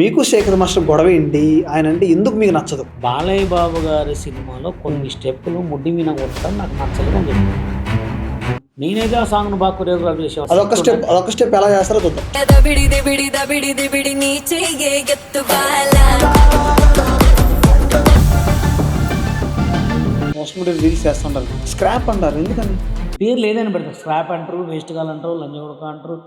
మీకు శేఖర్ మాస్టర్ గొడవ ఏంటి? ఆయన అంటే ఎందుకు మీకు నచ్చదు? బాలయ్య బాబు గారి సినిమాలో కొన్ని స్టెప్పులు ముడ్డి మీద కొట్టడం నాకు నచ్చలేదు అని చెప్పి నేనైతే ఆ సాంగ్ ను బాగా కొరియోగ్రాఫ్ చేసేవాడు. అదొక స్టెప్ ఎలా చేస్తారో చూద్దాం. సోషల్ మీడియా రీల్స్ చేస్తుంటారు, స్క్రాప్ అంటారు, ఎందుకని? పేరు లేదని పెడతారు. స్క్రాప్ అంటారు, వేస్ట్ గాలు అంటారు, లంజ కొడక అంటారు.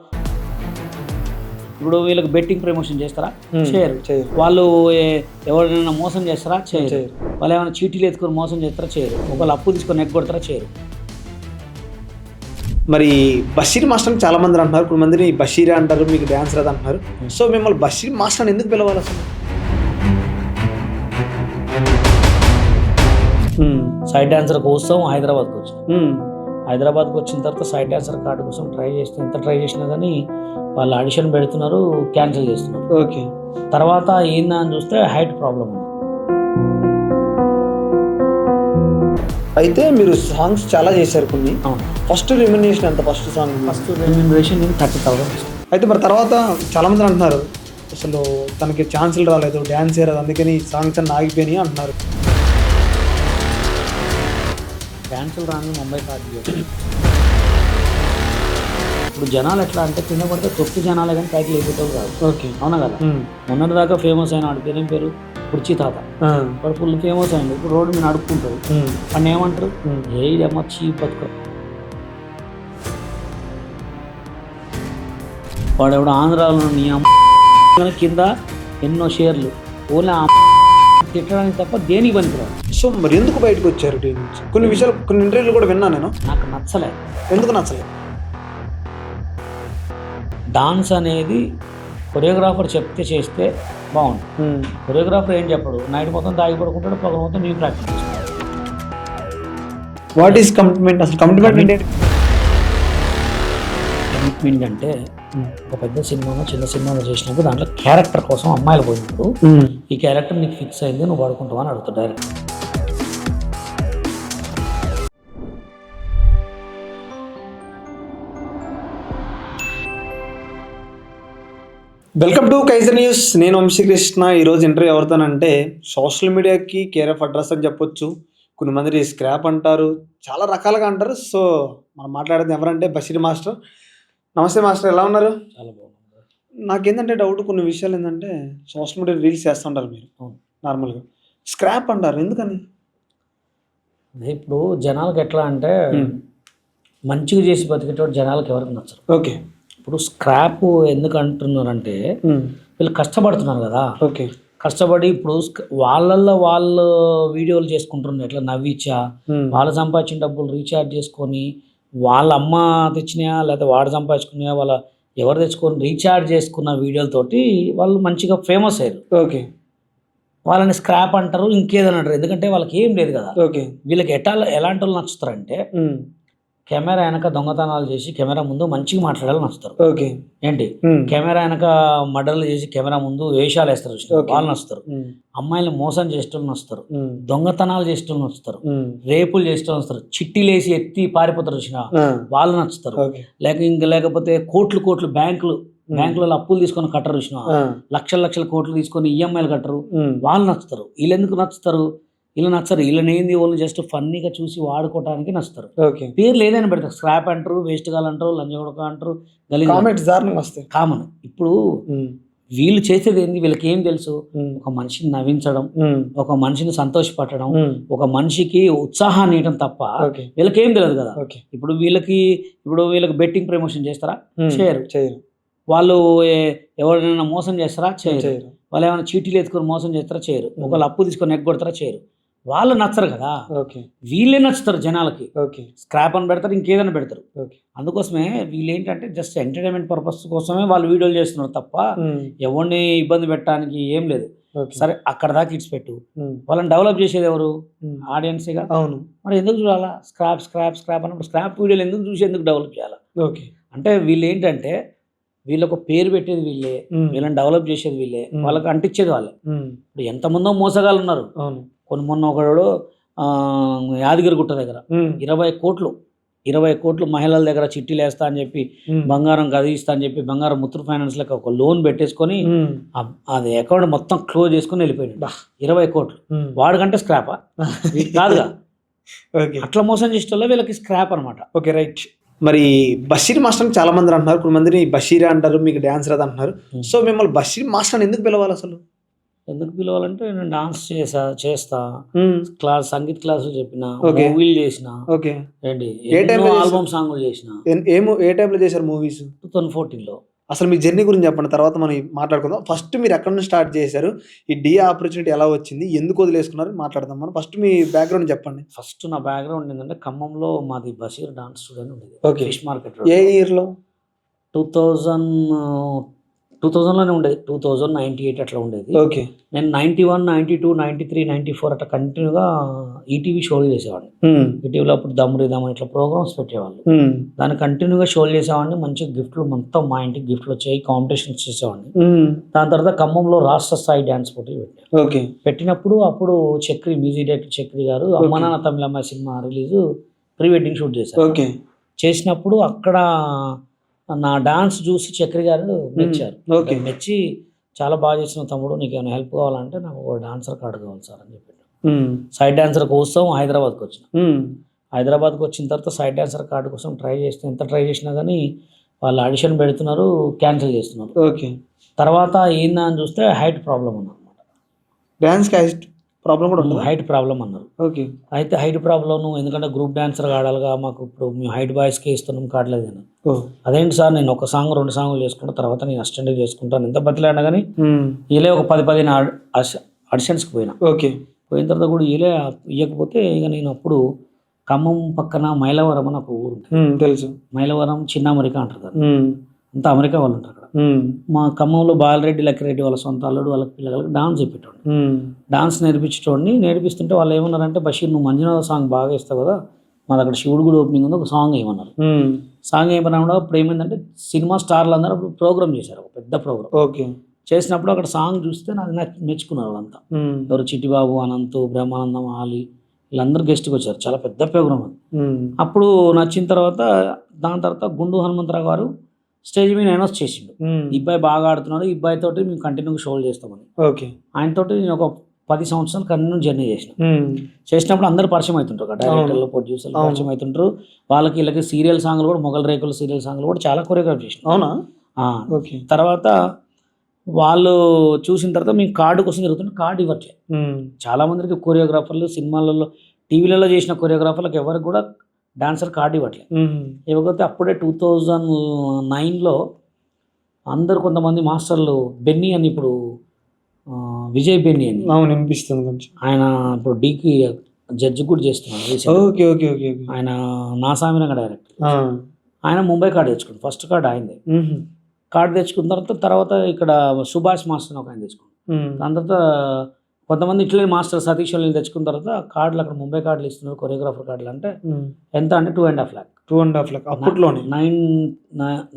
ఇప్పుడు వీళ్ళకి బెట్టింగ్ ప్రమోషన్ చేస్తారా? చేయరు. వాళ్ళు ఎవరైనా మోసం చేస్తారా? చేయరు. వాళ్ళు ఏమైనా చీటీలు ఎత్తుకొని మోసం చేస్తారా? చేయరు. ఒకళ్ళు అప్పు తీసుకొని ఎగ్గొడతారా? చేయరు. మరి బషీర్ మాస్టర్ చాలా మంది అంటున్నారు, కొన్ని మందిని బషీర్ అంటారు, మీకు డ్యాన్స్ రాదు అంటున్నారు. సో మిమ్మల్ని బషీర్ మాస్టర్ అని ఎందుకు పిలవాలి అసలు? సైడ్ డాన్సర్ కోసం హైదరాబాద్కి వచ్చాను. హైదరాబాద్కి వచ్చిన తర్వాత సైడ్ డాన్సర్ కార్డు కోసం ట్రై చేస్తే ఎంత ట్రై చేసినా కానీ వాళ్ళు ఆడిషన్ పెడుతున్నారు, క్యాన్సిల్ చేస్తున్నారు. ఓకే. తర్వాత ఏందా అని చూస్తే హైట్ ప్రాబ్లం ఉంది. అయితే మీరు సాంగ్స్ చాలా చేశారు కొన్ని. ఫస్ట్ రెమ్యునరేషన్ ఎంత? First song first remuneration 30,000. అయితే మరి తర్వాత చాలా మంది అంటున్నారు అసలు తనకి ఛాన్సులు రాలేదు, డ్యాన్స్ చేయరాదు, అందుకని సాంగ్స్ అన్ని ఆగిపోయినాయి అంటున్నారు. డ్యాన్సులు రాని ముంబై కాదు. ఇప్పుడు జనాలు ఎట్లా అంటే కింద పడితే తొక్కి జనాలే కానీ పైకి లేకపోతే కాదు. ఓకే, అవునా కదా? మొన్నటి దాకా ఫేమస్ అయిన వాడి పేరు ఏం పేరు? కుర్చీ తాత. వాడు ఫుల్ ఫేమస్ అయింది. ఇప్పుడు రోడ్డు మీద అడుక్కుంటారు. వాడిని ఏమంటారు? ఏదమ్మా చీప్ బతుక. వాడు ఎవడు ఆంధ్రాలో నీ అమ్మ కింద ఎన్నో షేర్లు ఓన్లీ తిట్టడానికి తప్ప దేనికి పనికిరాదు. సో మరి ఎందుకు బయటకు వచ్చారు? కొన్ని విషయాలు, కొన్ని ఇంటర్వ్యూలు కూడా విన్నా నేను. నాకు నచ్చలేదు. ఎందుకు నచ్చలేదు? డాన్స్ అనేది కొరియోగ్రాఫర్ చెప్తే చేస్తే బాగుంటుంది. కొరియోగ్రాఫర్ ఏం చెప్పడు, నైట్ మొత్తం తాగి పడుకుంటాడు, పగల మొత్తం నీ ప్రాక్టీస్ చేస్తాడు. What is commitment? అసలు కమిట్మెంట్ అంటే కమిట్మెంట్ అంటే ఒక పెద్ద సినిమాలో చిన్న సినిమాలో చేసినప్పుడు దాంట్లో క్యారెక్టర్ కోసం అమ్మాయిలు పోయినప్పుడు ఈ క్యారెక్టర్ నీకు ఫిక్స్ అయింది, నువ్వు వాడుకుంటావు అని అడుగుతాడు direct. Welcome to Kaizer news. నేను వంశీకృష్ణ. ఈరోజు ఇంటర్వ్యూ ఎవరితోనంటే సోషల్ మీడియాకి కేర్ ఆఫ్ అడ్రస్ అని చెప్పొచ్చు. కొన్ని మంది స్క్రాప్ అంటారు, చాలా రకాలుగా అంటారు. సో మనం మాట్లాడేది ఎవరంటే బషీర్ మాస్టర్. నమస్తే మాస్టర్, ఎలా ఉన్నారు? చాలా బాగుంది. నాకేంటంటే డౌట్, కొన్ని విషయాలు ఏంటంటే సోషల్ మీడియా రీల్స్ చేస్తుంటారు మీరు నార్మల్గా, స్క్రాప్ అంటారు, ఎందుకని? ఇప్పుడు జనాలకు ఎట్లా అంటే మంచిగా చేసి బతికేటోడు జనాలకు ఎవరికి నచ్చరు. ఓకే. ఇప్పుడు స్క్రాప్ ఎందుకు అంటున్నారంటే వీళ్ళు కష్టపడుతున్నారు కదా. ఓకే. కష్టపడి ఇప్పుడు వాళ్ళల్లో వాళ్ళు వీడియోలు చేసుకుంటున్నారు. ఎట్లా నవ్విచ్చా వాళ్ళు సంపాదించిన డబ్బులు రీఛార్జ్ చేసుకొని, వాళ్ళ అమ్మ తెచ్చినాయా లేదా వాడు సంపాదించుకున్నాయా, వాళ్ళ ఎవరు తెచ్చుకొని రీఛార్జ్ చేసుకున్న వీడియోలతోటి వాళ్ళు మంచిగా ఫేమస్ అయ్యారు. ఓకే. వాళ్ళని స్క్రాప్ అంటారు, ఇంకేదని అంటారు. ఎందుకంటే వాళ్ళకి ఏం లేదు కదా. ఓకే. వీళ్ళకి ఎలాంటి వాళ్ళు నచ్చుతారంటే కెమెరా వెనక దొంగతనాలు చేసి కెమెరా ముందు మంచిగా మాట్లాడాలని నచ్చుతారు. ఓకే. ఏంటి కెమెరా వెనక మర్డర్లు చేసి కెమెరా ముందు వేషాలు వేస్తారు, వాళ్ళు నచ్చుతారు. అమ్మాయిలు మోసం చేసేటోళ్ళు నచ్చుతారు, దొంగతనాలు చేసేటోళ్ళు నచ్చుతారు, రేపులు చేసేటోళ్ళు నచ్చుతారు, చిట్టీలేసి ఎత్తి పారిపోతారు చూసిన వాళ్ళు నచ్చుతారు. లేకపోతే కోట్లు బ్యాంకులలో అప్పులు తీసుకొని కట్టరు చూసిన, లక్షల కోట్లు తీసుకొని ఈఎంఐలు కట్టరు, వాళ్ళు నచ్చుతారు. వీళ్ళు ఎందుకు నచ్చుతారు? వీళ్ళు నచ్చరు. వీళ్ళని ఏంది వాళ్ళు జస్ట్ ఫన్నీగా చూసి వాడుకోవడానికి నచ్చుతారు. పేరు లేదని పెడతారు. స్క్రాప్ అంటారు, వేస్ట్ గాలు అంటారు, లంజ కొడక అంటారు, కామన్. ఇప్పుడు వీళ్ళు చేసేది ఏంది? వీళ్ళకి ఏం తెలుసు? ఒక మనిషిని నవ్వించడం, ఒక మనిషిని సంతోషపట్టడం, ఒక మనిషికి ఉత్సాహాన్ని ఇవ్వడం తప్ప వీళ్ళకి ఏం తెలియదు కదా. ఇప్పుడు వీళ్ళకి బెట్టింగ్ ప్రమోషన్ చేస్తారా? చేయరు. వాళ్ళు ఎవరైనా మోసం చేస్తారా? చేయరు. వాళ్ళు ఏమైనా చీటీలు ఎత్తుకొని మోసం చేస్తారా? చేయరు. ఒకళ్ళు అప్పు తీసుకొని ఎగ్గొడతారా? చేయరు. వాళ్ళు నచ్చరు కదా, వీళ్ళే నచ్చుతారు జనాలకి. స్క్రాప్ అని పెడతారు, ఇంకేదైనా పెడతారు. అందుకోసమే వీళ్ళు ఏంటంటే జస్ట్ ఎంటర్టైన్మెంట్ పర్పస్ కోసమే వాళ్ళు వీడియోలు చేస్తున్నారు తప్ప ఎవరిని ఇబ్బంది పెట్టడానికి ఏం లేదు. సరే అక్కడ దాకా ఇట్స్ పెట్టు, వాళ్ళని డెవలప్ చేసేది ఎవరు? ఆడియన్సేగా. అవును. మరి ఎందుకు చూడాలా? స్క్రాప్ అన్నప్పుడు స్క్రాప్ వీడియోలు ఎందుకు చూసి ఎందుకు డెవలప్ చేయాలా? అంటే వీళ్ళు ఏంటంటే వీళ్ళకు పేరు పెట్టేది వీళ్ళే, వీళ్ళని డెవలప్ చేసేది వీళ్ళే, వాళ్ళకి అంటించేది వాళ్ళే. ఇప్పుడు ఎంతమందో మోసగాళ్ళు ఉన్నారు. మొన్న ఒకడు యాదగిరి గుట్ట దగ్గర 20 కోట్లు 20 కోట్లు మహిళల దగ్గర చిట్టీలు వేస్తా అని చెప్పి బంగారం కదిగిస్తా అని చెప్పి బంగారం ముత్తూట్ ఫైనాన్స్ లెక్క ఒక లోన్ పెట్టేసుకొని అది అకౌంట్ మొత్తం క్లోజ్ చేసుకుని వెళ్ళిపోయాడు. 20 కోట్లు వాడికంటే స్క్రాపా కాదుగా. అట్లా మోసం చేసేటోళ్ళ వీళ్ళకి స్క్రాప్ అనమాట. Okay, right. మరి బషీర్ మాస్టర్ చాలా మంది అంటున్నారు, కొంతమందిని బషీర్ అంటారు, మీకు డాన్స్ రాదు అంటున్నారు. సో మిమ్మల్ని బషీర్ మాస్టర్ ఎందుకు పిలవాలి అసలు? ఎందుకు పిలవాలంటే నేను డాన్స్ చేస్తా, సంగీత క్లాసులు చెప్పిన, మూవీలు చేసిన, ఏంటి ఆల్బమ్ సాంగ్లు చేసిన. ఏ టైంలో చేశారు మూవీస్? 2014లో. అసలు మీ జర్నీ గురించి చెప్పండి, తర్వాత మనం మాట్లాడుకుందాం. ఫస్ట్ మీరు ఎక్కడ నుంచి స్టార్ట్ చేశారు, ఈ డి ఆపర్చునిటీ ఎలా వచ్చింది, ఎందుకు వదిలేసుకున్నారు మాట్లాడదాం. మనం ఫస్ట్ మీ బ్యాక్గ్రౌండ్ చెప్పండి. ఫస్ట్ నా బ్యాక్గ్రౌండ్ ఏంటంటే ఖమ్మంలో మాది బషీర్ డాన్స్ స్టూడియో ఉండేది. Fish market. ఏ ఇయర్లో? 2000లోనే ఉండేది. 2098 అట్లా ఉండేది. ఓకే. నేను 91, 92, 93, 94 అట్లా కంటిన్యూగా ఈటీవీ షోలు చేసేవాడిని. ఈటీవీలో అప్పుడు దమ్మురిదాం ఇట్లా ప్రోగ్రామ్స్ పెట్టేవాళ్ళు. దాన్ని కంటిన్యూగా షోలు చేసేవాడిని. మంచి గిఫ్ట్లు మొత్తం మా ఇంటికి గిఫ్ట్లు వచ్చాయి. కాంపిటీషన్స్ చేసేవాడిని. దాని తర్వాత ఖమ్మంలో రాష్ట్ర స్థాయి డ్యాన్స్ పోటీ పెట్టాను. పెట్టినప్పుడు అప్పుడు చక్రి, మ్యూజిక్ డైరెక్టర్ చక్రి గారు అమ్మ నాన్న తమిళమ్మాయి cinema release pre wedding shoot చేశారు. చేసినప్పుడు అక్కడ నా డాన్స్ చూసి చక్రి గారు మెచ్చారు. మెచ్చి చాలా బాగా చేసిన తమ్ముడు, నీకు ఏమైనా హెల్ప్ కావాలంటే నాకు ఒక డాన్సర్ కార్డు కావాలి సార్ అని చెప్పాడు. సైడ్ డాన్సర్ కోసం హైదరాబాద్కి వచ్చిన. హైదరాబాద్కి వచ్చిన తర్వాత సైడ్ డాన్సర్ కార్డు కోసం ఎంత ట్రై చేసినా కానీ వాళ్ళు ఆడిషన్ పెడుతున్నారు, క్యాన్సిల్ చేస్తున్నారు. తర్వాత ఏందా అని చూస్తే హైట్ ప్రాబ్లం ఉందన్నమాట. డాన్స్ ప్రాబ్లం కూడా ఉంది. హైట్ ప్రాబ్లం అన్నారు. అయితే హైట్ ప్రాబ్లం, ఎందుకంటే గ్రూప్ డాన్సర్ ఆడాలిగా, మాకు ఇప్పుడు మేము హైట్ బాయ్స్కే ఇస్తున్నాం కార్డులేదు అని. అదేంటి సార్, నేను 1 సాంగ్ 2 సాంగ్లు చేసుకుంటా, తర్వాత నేను అసిస్టెంట్ చేసుకుంటాను, ఎంత బతిలాడినా కానీ ఇలా ఒక 10-15 ఆడిషన్స్కి పోయినా. పోయిన తర్వాత కూడా ఇలా ఇవ్వకపోతే ఇక నేను అప్పుడు ఖమ్మం పక్కన మైలవరం అని ఒక ఊరు తెలుసు. మైలవరం చిన్న అమెరికా అంటారు కదా, అంతా అమెరికా వాళ్ళు ఉంటారు అక్కడ. మా ఖమ్మంలో బాలరెడ్డి లక్కిరెడ్డి వాళ్ళ సొంత అల్లుడు వాళ్ళకి పిల్లలకి డాన్స్ చెప్పేటోడు. డాన్స్ నేర్పించేటోడిని. నేర్పిస్తుంటే వాళ్ళు ఏమన్నారంటే, బషీర్ నువ్వు మంజునాథ సాంగ్ బాగా ఇస్తావు కదా, మాది అక్కడ శివుడు గుడి ఓపెనింగ్ ఉంది, ఒక సాంగ్ ఏమన్నారు. సాంగ్ ఏమన్నా అప్పుడు ఏమైందంటే సినిమా స్టార్లు అందరూ అప్పుడు ప్రోగ్రామ్ చేశారు, ఒక పెద్ద ప్రోగ్రామ్. చేసినప్పుడు అక్కడ సాంగ్ చూస్తే నాకు మెచ్చుకున్నారు వాళ్ళంతా. ఎవరు చిట్టిబాబు, అనంత్, బ్రహ్మానందం, ఆలి వీళ్ళందరూ గెస్ట్కి వచ్చారు. చాలా పెద్ద ప్రోగ్రామ్ అది. అప్పుడు నచ్చిన తర్వాత దాని తర్వాత గుండు హనుమంతరావు గారు స్టేజ్ మీద అనౌన్స్ చేసిండు, ఇబ్బాయి బాగా ఆడుతున్నాడు, ఇబ్బాయి తోటి మేము కంటిన్యూగా షోలు చేస్తామని. ఆయనతోటి నేను ఒక 10 సంవత్సరాలు కంటిన్యూ జర్నీ చేసినప్పుడు అందరూ పరిచయం అవుతుంటారు, డైరెక్టర్లు, ప్రొడ్యూసర్లు పరిచయం అవుతుంటారు. వాళ్ళకి వీళ్ళకి సీరియల్ సాంగ్లు కూడా, మొగల్ రేకుల సీరియల్ సాంగ్లు కూడా చాలా కొరియోగ్రాఫ్ చేసిన. అవునా? తర్వాత వాళ్ళు చూసిన తర్వాత మేము కార్డు కోసం జరుగుతుంది, కార్డు ఇవ్వట్లేదు. చాలా మందికి కొరియోగ్రాఫర్లు సినిమాలలో టీవీలలో చేసిన కొరియోగ్రాఫర్లకు ఎవరికి కూడా డాన్సర్ కార్డు ఇవ్వట్లేదు. ఇవ్వకపోతే అప్పుడే 2009లో అందరు కొంతమంది మాస్టర్లు, బెన్నీ అని, ఇప్పుడు విజయ్ బెన్నీ అని అనిపిస్తుంది కొంచెం, ఆయన ఇప్పుడు డీకి జడ్జి కూడా చేస్తున్నాడు. ఆయన నాసామిరంగ డైరెక్టర్. ఆయన ముంబై కార్డు తెచ్చుకుంది, ఫస్ట్ కార్డు ఆయనదే. కార్డు తెచ్చుకున్న తర్వాత ఇక్కడ సుభాష్ మాస్టర్ ఒక ఆయన తెచ్చుకున్నాడు. దాని తర్వాత కొంతమంది ఇట్లే మాస్టర్ సతీష్ వాళ్ళు తెచ్చుకున్న తర్వాత కార్డులు అక్కడ ముంబై కార్డులు ఇస్తున్నారు, కొరియోగ్రాఫర్ కార్డులు. అంటే ఎంత అంటే 2.5 lakh. 2.5 lakh అప్పట్లోనే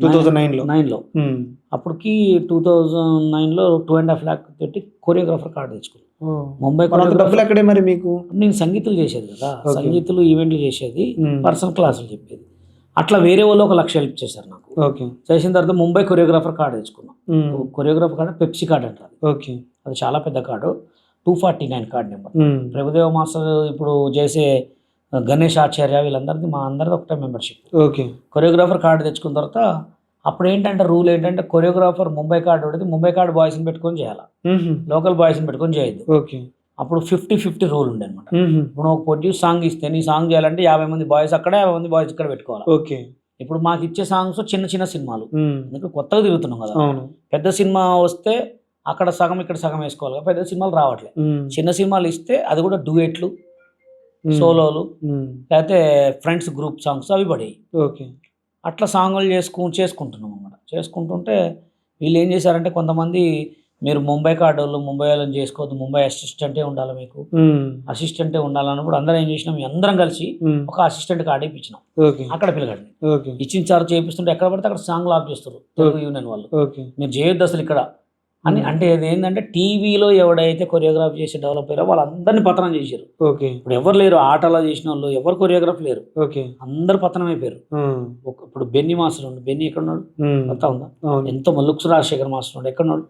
2009లో. అప్పటికి 2009లో 2.5 lakh పెట్టి కొరియోగ్రాఫర్ కార్డు తెచ్చుకున్నాను. ముంబై డబ్బులు ఎక్కడే మరి మీకు? నేను సంగీతులు చేసేది కదా, సంగీతులు ఈవెంట్లు చేసేది, పర్సనల్ క్లాసులు చెప్పేది. అట్లా వేరే వాళ్ళు 1 లక్ష హెల్ప్ చేశారు నాకు. చేసిన తర్వాత ముంబై కొరియోగ్రాఫర్ కార్డు తెచ్చుకున్నాం. కొరియోగ్రాఫర్ కార్డు పెప్సీ కార్డు అంటారు. అది చాలా పెద్ద card, 249 card number. Prabhudeva master ఇప్పుడు చేసే గణేష్ ఆచార్య వీళ్ళందరిది మా అందరిది ఒకటే మెంబర్షిప్. కొరియోగ్రాఫర్ కార్డు తెచ్చుకున్న తర్వాత అప్పుడు ఏంటంటే రూల్ ఏంటంటే, కొరియోగ్రాఫర్ ముంబై కార్డు ఉండేది, ముంబై కార్డు బాయ్స్ని పెట్టుకొని చేయాలి, లోకల్ బాయ్స్ని పెట్టుకొని చేయొద్దు. అప్పుడు 50-50 రూల్ ఉండే అనమాట. ఇప్పుడు ఒక ప్రొడ్యూస్ సాంగ్ ఇస్తే నీ సాంగ్ చేయాలంటే 50 మంది బాయ్స్ అక్కడ, 50 మంది బాయ్స్ ఇక్కడ పెట్టుకోవాలి. ఇప్పుడు మాకు ఇచ్చే సాంగ్స్ చిన్న చిన్న సినిమాలు, ఎందుకంటే కొత్తగా తిరుగుతున్నాం కదా. పెద్ద సినిమా వస్తే అక్కడ సగం ఇక్కడ సగం వేసుకోవాలి, పెద్ద సినిమాలు రావట్లేదు. చిన్న సినిమాలు ఇస్తే అది కూడా డ్యూయెట్లు, సోలోలు, లేకపోతే ఫ్రెండ్స్ గ్రూప్ సాంగ్స్ అవి పడేవి. అట్లా సాంగులు చేసుకుంటున్నాం అన్నమాట. చేసుకుంటుంటే వీళ్ళు ఏం చేశారంటే, కొంతమంది మీరు ముంబై కార్డు వాళ్ళు, ముంబై వాళ్ళని చేసుకోవద్దు, ముంబై అసిస్టెంటే ఉండాలి, మీకు అసిస్టెంటే ఉండాలన్నప్పుడు అందరం ఏం చేసినాం, అందరం కలిసి ఒక అసిస్టెంట్ కార్డు ఇప్పించినాం. అక్కడ పిల్లగాడిని ఇచ్చిన సార్ చేపిస్తుంటే ఎక్కడ పడితే అక్కడ సాంగ్ ఆఫ్ చేస్తారు తెలుగు యూనియన్ వాళ్ళు. మీరు చేయొద్దు అసలు ఇక్కడ అని అంటే ఇది ఏంటంటే టీవీలో ఎవడైతే కొరియోగ్రాఫ్ చేసి డెవలప్ అయ్యారో వాళ్ళందరినీ పతనం చేశారు. ఓకే. ఇప్పుడు ఎవరు లేరు ఆటలో చేసిన వాళ్ళు, ఎవరు కొరియోగ్రాఫ్ లేరు, ఓకే. అందరు పతనం అయిపోయారు. ఇప్పుడు బెన్నీ మాస్టర్ ఉండు, బెన్నీ ఎక్కడ ఉన్నాడు అంతా ఉందా, ఎంతో లుక్స్ రాజశేఖర్ మాస్టర్ ఉన్నాడు ఎక్కడ ఉన్నాడు,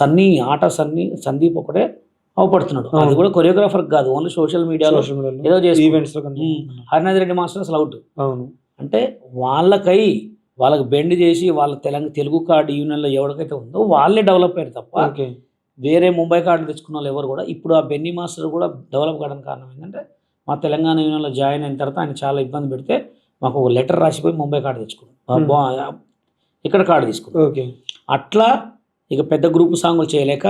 సన్నీ ఆట సందీప్ ఒకటే అవపడుతున్నాడు. అది కూడా కొరియోగ్రాఫర్ కాదు, ఓన్లీ సోషల్ మీడియాలో ఏదో చేసి హరినాథ్ రెడ్డి మాస్టర్ అసలు అవుట్. అంటే వాళ్ళకి బెండ్ చేసి వాళ్ళ తెలుగు కార్డు యూనియన్లో ఎవరికైతే ఉందో వాళ్ళే డెవలప్ అయ్యారు తప్ప వేరే ముంబై కార్డు తెచ్చుకున్న వాళ్ళు ఎవరు కూడా. ఇప్పుడు ఆ బెన్నీ మాస్టర్ కూడా డెవలప్ కావడానికి కారణం ఏంటంటే మా తెలంగాణ యూనియన్లో జాయిన్ అయిన తర్వాత ఆయన చాలా ఇబ్బంది పెడితే మాకు ఒక లెటర్ రాసిపోయి ముంబై కార్డు తెచ్చుకున్నాం, ఇక్కడ కార్డు తీసుకున్నాం. అట్లా ఇక పెద్ద గ్రూప్ సాంగులు చేయలేక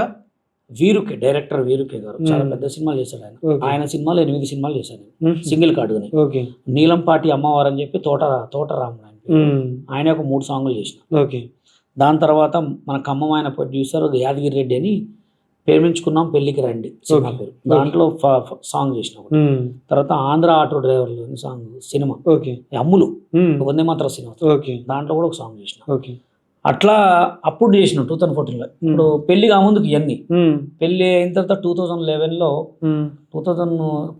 వీరుకే డైరెక్టర్ వీరుకే గారు చాలా పెద్ద సినిమాలు చేశాడు. ఆయన సినిమాలు 8 సినిమాలు చేశాను సింగిల్ కార్డుని. నీలంపాటి అమ్మవారు అని చెప్పి తోటరాముడు ఆయన ఒక 3 సాంగులు చేసిన. దాని తర్వాత మన ఖమ్మం ఆయన ప్రొడ్యూసర్ యాదగిరి రెడ్డి అని ప్రేమించుకున్నాం పెళ్లికి రండి సినిమా పేరు, దాంట్లో సాంగ్ చేసిన. తర్వాత ఆంధ్ర ఆటో డ్రైవర్లు సాంగ్ సినిమా అమ్ములు వందే మాత్రం సినిమా, దాంట్లో కూడా ఒక సాంగ్ చేసిన. అట్లా అప్పుడు చేసిన 2014లో. ఇప్పుడు పెళ్లి కాముందుకు ఇవన్నీ, పెళ్లి అయిన తర్వాత 2011లో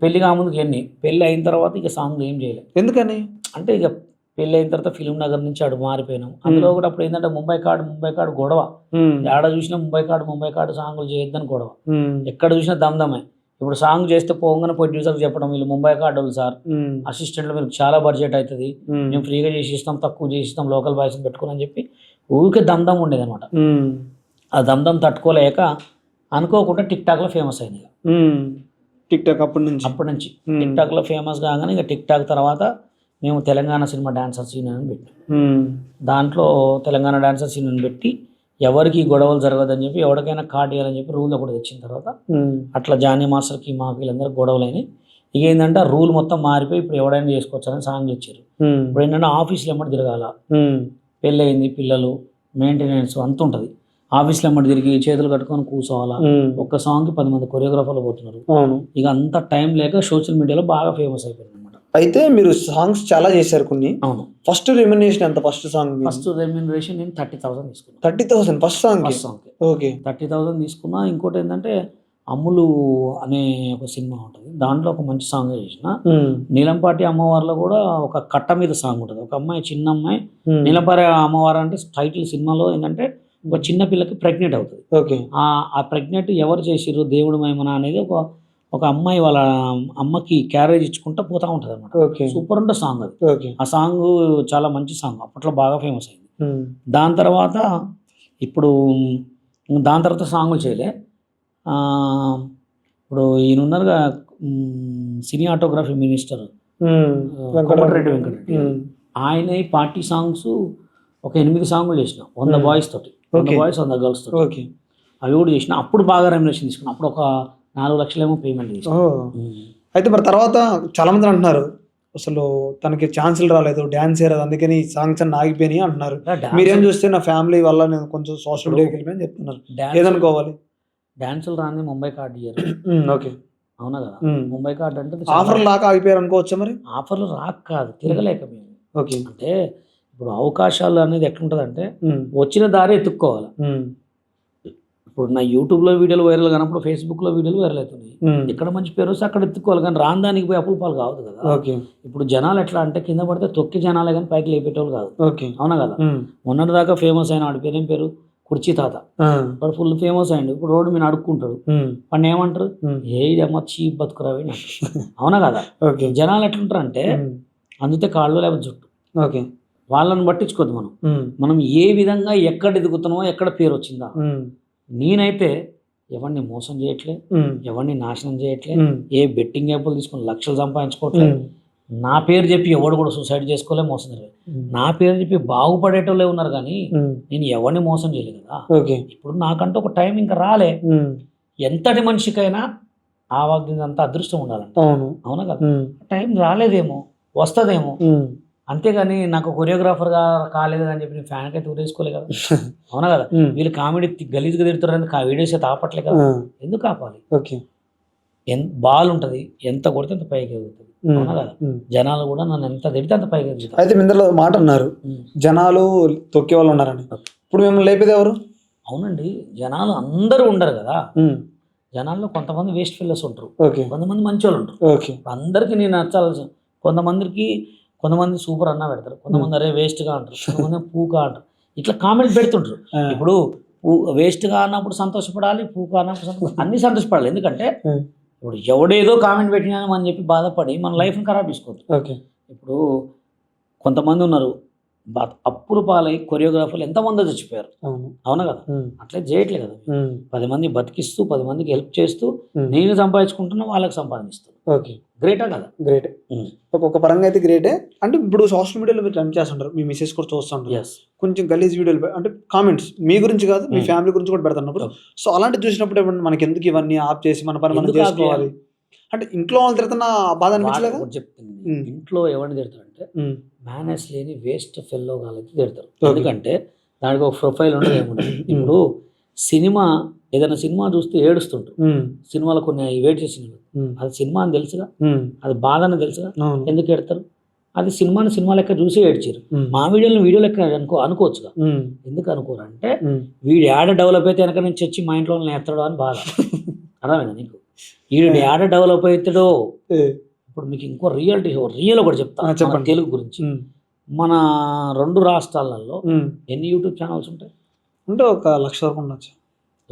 పెళ్లి కాముందుకు ఇవన్నీ, పెళ్లి అయిన తర్వాత ఇక సాంగ్లు ఏం చేయలేదు. ఎందుకని అంటే ఇక పెళ్లి అయిన తర్వాత ఫిలిం నగర్ నుంచి అడు మారిపోయినాం. అందులో కూడా అప్పుడు ఏంటంటే ముంబై కార్డు గొడవ, ఎక్కడ చూసినా ముంబై కార్డు సాంగ్లు చేయొద్దని గొడవ, ఎక్కడ చూసినా దమ్దమే. ఇప్పుడు సాంగ్ చేస్తే పోగానే ప్రొడ్యూసర్ చెప్పడం వీళ్ళు ముంబై కార్డు సార్ అసిస్టెంట్లు మీరు చాలా బడ్జెట్ అవుతుంది, మేము ఫ్రీగా చేసి ఇస్తాం, తక్కువ చేసి ఇస్తాం, లోకల్ బాయ్స్ పెట్టుకుని అని చెప్పి ఊరికే దమ్దం ఉండేది అనమాట. ఆ దమ్దం తట్టుకోలేక అనుకోకుండా టిక్ టాక్లో ఫేమస్ అయింది. టిక్ టాక్ అప్పటి నుంచి టిక్ టాక్లో ఫేమస్ కాగానే ఇక టిక్ టాక్ తర్వాత మేము తెలంగాణ సినిమా డాన్సర్స్ యూనియన్ అని పెట్టాం. దాంట్లో తెలంగాణ డాన్సర్స్ యూనియన్ పెట్టి ఎవరికి గొడవలు జరగదని చెప్పి ఎవరికైనా కార్డు ఇవ్వాలని చెప్పి రూల్ ఒకటి తెచ్చిన తర్వాత అట్లా జానీ మాస్టర్కి మాకు వీళ్ళందరూ గొడవలు అయినాయి. ఇక ఏంటంటే ఆ రూల్ మొత్తం మారిపోయి ఇప్పుడు ఎవడైనా చేసుకోవచ్చని సాంగ్ ఇచ్చారు. ఇప్పుడు ఏంటంటే ఆఫీస్లో ఎమ్మటి తిరగాల, పెళ్ళి అయింది, పిల్లలు, మెయింటెనెన్స్ అంత ఉంటుంది, ఆఫీస్లో ఎమ్మటి తిరిగి చేతులు కట్టుకొని కూర్చోవాలా, ఒక్క సాంగ్కి 10 మంది కొరియోగ్రాఫర్లు పోతున్నారు. ఇక అంత టైం లేక సోషల్ మీడియాలో బాగా ఫేమస్ అయిపోయింది అనమాట. అయితే మీరు సాంగ్స్ చాలా చేశారు కొన్ని. అవును. ఫస్ట్ రెమ్యునరేషన్ ఎంత? ఫస్ట్ రెమ్యునరేషన్ నేను 30,000 తీసుకున్నాను. 30,000 ఫస్ట్ సాంగ్. ఓకే. 30,000 తీసుకున్నా. ఇంకోటి ఏంటంటే అమ్ములు అనే ఒక సినిమా ఉంటుంది, దాంట్లో ఒక మంచి సాంగ్ చేసిన. నీలంపాటి అమ్మవారిలో కూడా ఒక కట్ట మీద సాంగ్ ఉంటుంది. ఒక అమ్మాయి, చిన్న అమ్మాయి, నీలంపాటి అమ్మవారు అంటే టైటిల్ సినిమాలో ఏంటంటే ఒక చిన్న పిల్లకి ప్రెగ్నెంట్ అవుతుంది. ఆ ప్రెగ్నెంట్ ఎవరు చేసిర్రు, దేవుడు మహిమన అనేది ఒక అమ్మాయి వాళ్ళ అమ్మకి క్యారేజ్ ఇచ్చుకుంటా పోతా ఉంటుంది అనమాట. సూపర్ ఉంటుంది సాంగ్ అది. ఆ సాంగ్ చాలా మంచి సాంగ్, అప్పట్లో బాగా ఫేమస్ అయింది. దాని తర్వాత సాంగులు చేయలే. ఇప్పుడు ఈయన ఉన్నారుగా సినిమాటోగ్రఫీ మినిస్టర్ కోమటిరెడ్డి వెంకటరెడ్డి, ఆయన పార్టీ సాంగ్స్ ఒక 8 సాంగులు చేసిన, 100 బాయ్స్ తోటి, 100 బాయ్స్ 100 గర్ల్స్ తోటి. అవి కూడా చేసిన. అప్పుడు బాగా రెమ్యునరేషన్ తీసుకున్నాను. అప్పుడు ఒక 4 లక్షలేమో పేమెంట్ తీసుకున్నాను. అయితే మరి తర్వాత చాలా మంది అంటున్నారు అసలు తనకి ఛాన్సులు రాలేదు, డ్యాన్స్ రాదు, అందుకని సాంగ్స్ అన్ని ఆగిపోయినాయి అంటున్నారు. మీరేం చూస్తే నా ఫ్యామిలీ వల్ల నేను కొంచెం సోషల్ మీడియాకి వెళ్ళిపోయి చెప్తున్నారు, ఏదనుకోవాలి? డాన్సులు రాని ముంబై కార్డు ఇయ్యారు. ఓకే, అవునా కదా. ముంబై కార్డు అంటే ఆఫర్లు రాక ఆగిపోయారు అనుకోవచ్చా? మరి ఆఫర్లు రాక కాదు, తిరగలేక మేము. ఓకే. అంటే ఇప్పుడు అవకాశాలు అనేది ఎట్లుంటుంది అంటే వచ్చిన దారి ఎత్తుక్కోవాలి. ఇప్పుడు నా యూట్యూబ్లో వీడియోలు వైరల్ కానప్పుడు ఫేస్బుక్లో వీడియోలు వైరల్ అవుతున్నాయి. ఎక్కడ మంచి పేరు వస్తే అక్కడ ఎత్తుకోవాలి, కానీ రాని దానికి పోయి అప్పుల పాలు కావద్దు కదా. ఇప్పుడు జనాలు ఎట్లా అంటే కింద పడితే తొక్కి జనాలే కానీ పైకి లేపేటోళ్ళు కాదు. అవునా కదా. మొన్నటి దాకా ఫేమస్ అయిన వాడి పేరేం పేరు, కుర్చీ తాత, వాడు ఫుల్ ఫేమస్ అయ్యండి. ఇప్పుడు రోడ్డు మీద అడుక్కుంటాడు, వాడిని ఏమంటారు, ఏదమ్మా చీప్ బతుకురావి అంటారు. అవునా కదా. జనాలు ఎట్లుంటారు అంటే అందుతే కాళ్ళు లేకపోతే జుట్టు. ఓకే, వాళ్ళని పట్టించుకోద్దు మనం ఏ విధంగా ఎక్కడ ఎదుగుతున్నామో, ఎక్కడ పేరు వచ్చిందా. నేనైతే ఎవరిని మోసం చేయట్లే, ఎవరిని నాశనం చేయట్లే, ఏ బెట్టింగ్ యాప్లు తీసుకొని లక్షలు సంపాదించుకోవట్లే. నా పేరు చెప్పి ఎవడు కూడా సూసైడ్ చేసుకోలే, మోసం చేయలేదు. నా పేరు చెప్పి బాగుపడేటోళ్ళే ఉన్నారు, కానీ నేను ఎవరిని మోసం చేయలేదు కదా. ఇప్పుడు నాకంటూ ఒక టైం ఇంకా రాలే. ఎంతటి మనిషికైనా ఆ వాగ్దంతా అదృష్టం ఉండాలంట. అవునా కదా. టైం రాలేదేమో, వస్తుందేమో, అంతేగాని నాకు కొరియోగ్రాఫర్గా కాలేదు అని చెప్పి నేను ఫ్యాన్కి అయితే ఊరేసుకోలే కదా. అవునా కదా. వీళ్ళు కామెడీ గలీజ్గా తిడుతారని వీడియోస్ అయితే ఆపట్లే కదా. ఎందుకు ఆపాలి? ఓకే, బాల్ ఉంటుంది, ఎంత కొడితే అంత పైకి ఎదుగుతుంది. అవునా కదా. జనాలు కూడా నన్ను ఎంత తిడితే అంత పైకి ఎదుగుతారు. అయితే మీ ఇందులో మాట అన్నారు జనాలు తొక్కే వాళ్ళు ఉన్నారని, ఇప్పుడు మిమ్మల్ని లేపేది ఎవరు? అవునండి. జనాలు అందరూ ఉండరు కదా. జనాల్లో కొంతమంది వేస్ట్ ఫెలోస్ ఉంటారు, ఓకే. కొంతమంది మంచోళ్ళు ఉంటారు. ఓకే. అందరికీ నేను నచ్చాల్సి, కొంతమంది సూపర్ అన్న పెడతారు, కొంతమంది అరే వేస్ట్గా అంటారు, కొంతమంది పూకా అంటారు. ఇట్లా కామెంట్ పెడుతుంటారు. ఇప్పుడు వేస్ట్గా అన్నప్పుడు సంతోషపడాలి, పూకా అన్నప్పుడు అన్ని సంతోషపడాలి. ఎందుకంటే ఇప్పుడు ఎవడేదో కామెంట్ పెట్టినాను అని చెప్పి బాధపడి మన లైఫ్ని ఖరాబ్ చేసుకోవద్దు. ఓకే. ఇప్పుడు కొంతమంది ఉన్నారు అప్పులు పాలై కొరియోగ్రాఫర్లు ఎంతమందో చచ్చిపోయారు. అవునా కదా. అట్లా చేయట్లేదు కదా. 10 మంది బతికిస్తూ 10 మందికి హెల్ప్ చేస్తూ నేను సంపాదించుకుంటున్నా, వాళ్ళకి సంపాదిస్తాను. ఓకే. గ్రేటా కదా. గ్రేట్. ఒక పరంగా అయితే గ్రేటే. అంటే ఇప్పుడు సోషల్ మీడియాలో మీరు రన్ చేస్తుంటారు, మీ మెసేజ్ కూడా చూస్తుంటారు, కొంచెం గలీజ్ వీడియోలు అంటే కామెంట్స్ మీ గురించి కాదు మీ ఫ్యామిలీ గురించి కూడా పెడుతున్నప్పుడు, సో అలాంటి చూసినప్పుడు మనకి ఎందుకు ఇవన్నీ ఆఫ్ చేసి మన పని మనం చేసుకోవాలి అంటే ఇంట్లో వాళ్ళు తిడుతున్న బాధ అనిపించలేదు. చెప్తుంది, ఇంట్లో ఎవరిని తిడతారంటే మేనేజ్ లేని వేస్ట్ ఫెల్లో వాళ్ళకి తిడతారు. ఎందుకంటే దానికి ఒక ప్రొఫైల్ ఉండదు, ఏముండదు. ఇప్పుడు ఏదైనా సినిమా చూస్తే ఏడుస్తుంటారు, సినిమాలో కొన్ని వెయిట్ చేసిన అది సినిమా అని తెలుసుగా, అది బాధ అని తెలుసుగా, ఎందుకు ఏడతారు? అది సినిమా లెక్క చూసి ఏడ్చారు. మా వీడియో లెక్క అనుకోవచ్చుగా. ఎందుకు అనుకోరు అంటే వీడు యాడ డెవలప్ అయితే వెనక నుంచి వచ్చి మా ఇంట్లో నేర్తాడు అని బాధ. అర్థమైందా నీకు? వీడు యాడ డెవలప్ అవుతాడో. ఇప్పుడు మీకు ఇంకో రియల్ ఒకటి చెప్తాను తెలుగు గురించి. మన 2 రాష్ట్రాలలో ఎన్ని యూట్యూబ్ ఛానల్స్ ఉంటాయి? అంటే ఒక 1,00,000 వరకు ఉండొచ్చు.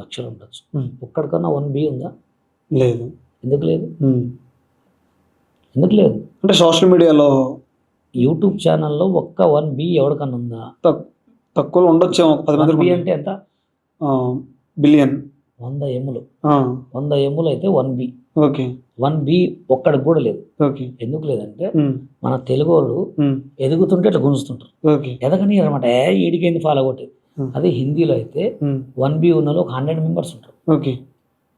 లక్షలు ఉండొచ్చు. ఒక్కడికన్నా 1B ఉందా? లేదు. ఎందుకు లేదు? ఎందుకు లేదు అంటే సోషల్ మీడియాలో యూట్యూబ్ ఛానల్లో ఒక్క 1B ఎవరికన్నా ఉందా? తక్కువలో ఉండొచ్చేమో. 10 మంది అంటే ఎంత? బిలియన్. 100 ఎమ్ములు. 100 ఎమ్ములు అయితే 1B. ఓకే. 1B ఒక్కడికి కూడా లేదు. ఓకే. ఎందుకు లేదంటే మన తెలుగు వాళ్ళు ఎదుగుతుంటే ఇట్లా గుంజుతుంటారు. ఎదగని అనమాట. ఈడికేంది ఫాలో కొట్టేది. అదే హిందీలో అయితే 1B ఉన్నలో ఒక 100 మెంబర్స్ ఉంటారు. ఓకే.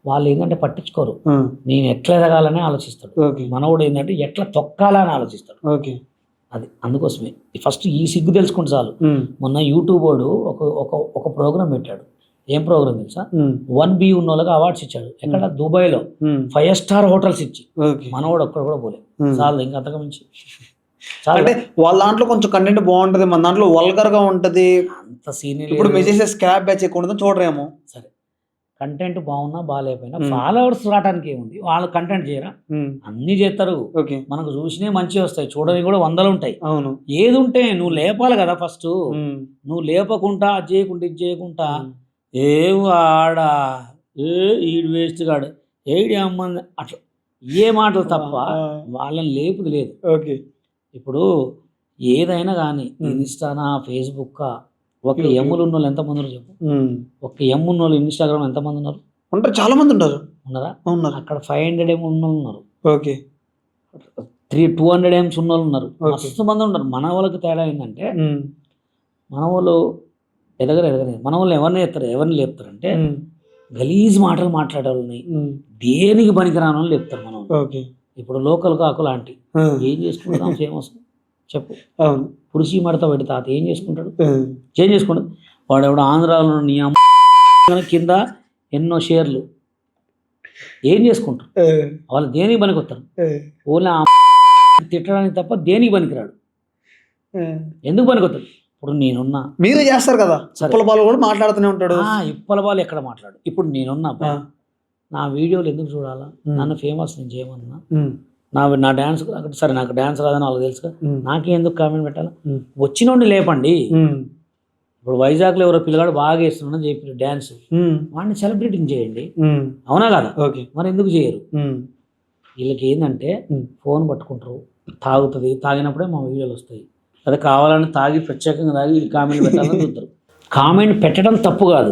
వాళ్ళు ఏంటంటే పట్టించుకోరు, నేను ఎట్లా ఎదగాలని ఆలోచిస్తాడు. మనోడు ఏంటంటే ఎట్లా తొక్కాలని ఆలోచిస్తాడు. ఓకే. అది అందుకోసమే ఫస్ట్ ఈ సిగ్గు తెలుసుకుంటే చాలు. మొన్న యూట్యూబ్ వాడు ఒక ప్రోగ్రామ్ పెట్టాడు. ఏం ప్రోగ్రామ్ తెలుసా? 1B ఉన్న వాళ్ళకి అవార్డ్స్ ఇచ్చాడు. ఎక్కడ? దుబాయ్లో 5 స్టార్ హోటల్స్ ఇచ్చి. మనవాడు ఒక్కడ కూడా పోలే. చాలు, ఇంకా అంతకు మించి. అంటే వాళ్ళ దాంట్లో కొంచెం కంటెంట్ బాగుంటది, మన దాంట్లో వల్గర్ గా ఉంటది. అంత సీనియర్ ఇప్పుడు మెసేజ్ స్క్రాప్ బ్యాచ్ ఎక్కువ ఉండదు, చూడరేమో. సరే, కంటెంట్ బాగున్నా బాగాలేకపోయినా ఫాలోవర్స్ రావడానికి ఏముంది? వాళ్ళు కంటెంట్ చేయరా? అన్ని చేస్తారు. మనకు చూసినే మంచిగా వస్తాయి, చూడని కూడా 100 ఉంటాయి. అవును. ఏది ఉంటే నువ్వు లేపాలి కదా ఫస్ట్. నువ్వు లేపకుండా అది చేయకుండా ఇది చేయకుండా ఆడా ఈడు వేస్ట్ గాడు ఏడి అమ్మ అట్లా ఏ మాటలు తప్ప వాళ్ళని లేపుది లేదు. ఓకే. ఇప్పుడు ఏదైనా కానీ ఇన్స్టానా ఫేస్బుక్ ఒక ఎమ్ములు ఉన్న వాళ్ళు ఎంతమంది ఉన్నారు చెప్పు? ఒక ఎమ్ ఉన్న వాళ్ళు ఇన్స్టాగ్రామ్ ఎంతమంది ఉన్నారు? ఉంటారు, చాలా మంది ఉంటారు. ఉన్నారా? అక్కడ 500 ఎమ్ ఉన్న వాళ్ళు ఉన్నారు. ఓకే. 200 ఎమ్స్ ఉన్న వాళ్ళు ఉన్నారు. మస్తు మంది ఉన్నారు. మన వాళ్ళకి తేడా ఏంటంటే మన వాళ్ళు ఎదగలేదు. మన వాళ్ళు ఎవరిని లేపుతారంటే గలీజ్ మాటలు మాట్లాడే వాళ్ళని, దేనికి పనికిరాని వాళ్ళు లేపుతారు మనం. ఇప్పుడు లోకల్ కాకులు లాంటి ఏం చేసుకుంటాం ఫేమస్ చెప్పు? పురుషి మడత పెట్టి తాత ఏం చేసుకుంటాడు? చేంజ్ చేసుకుంటాడు. వాడు ఎవడు ఆంధ్రాలో నీ అమ్మ కింద ఎన్నో షేర్లు ఏం చేసుకుంటారు? వాళ్ళు దేనికి పనికొస్తారు? ఓన్లీ తిట్టడానికి తప్ప దేనికి పనికిరాడు. ఎందుకు పనికొస్తారు? ఇప్పుడు నేనున్నా, మీరే చేస్తారు కదా, ఇప్పల బాలు కూడా మాట్లాడుతూనే ఉంటాడు. ఇప్పల బాలు ఎక్కడ మాట్లాడు? ఇప్పుడు నేనున్నా, నా వీడియోలు ఎందుకు చూడాలా? నన్ను ఫేమస్ నేను చేయమన్నా, నా డ్యాన్స్ సరే నాకు డ్యాన్స్ రాదని వాళ్ళకి తెలుసుగా, నాకే ఎందుకు కామెంట్ పెట్టాలా? వచ్చినోండి లేపండి. ఇప్పుడు వైజాగ్లో ఎవరో పిల్లగాడు బాగా వేస్తున్నాడని చెప్పి డ్యాన్స్, వాడిని సెలబ్రేటింగ్ చేయండి. అవునా కదా? మరి ఎందుకు చేయరు? వీళ్ళకి ఏంటంటే ఫోన్ పట్టుకుంటారు, తాగినప్పుడే మా వీడియోలు వస్తాయి. అది కావాలని తాగి ప్రత్యేకంగా తాగి కామెంట్ పెట్టాలని చూస్తారు. కామెంట్ పెట్టడం తప్పు కాదు,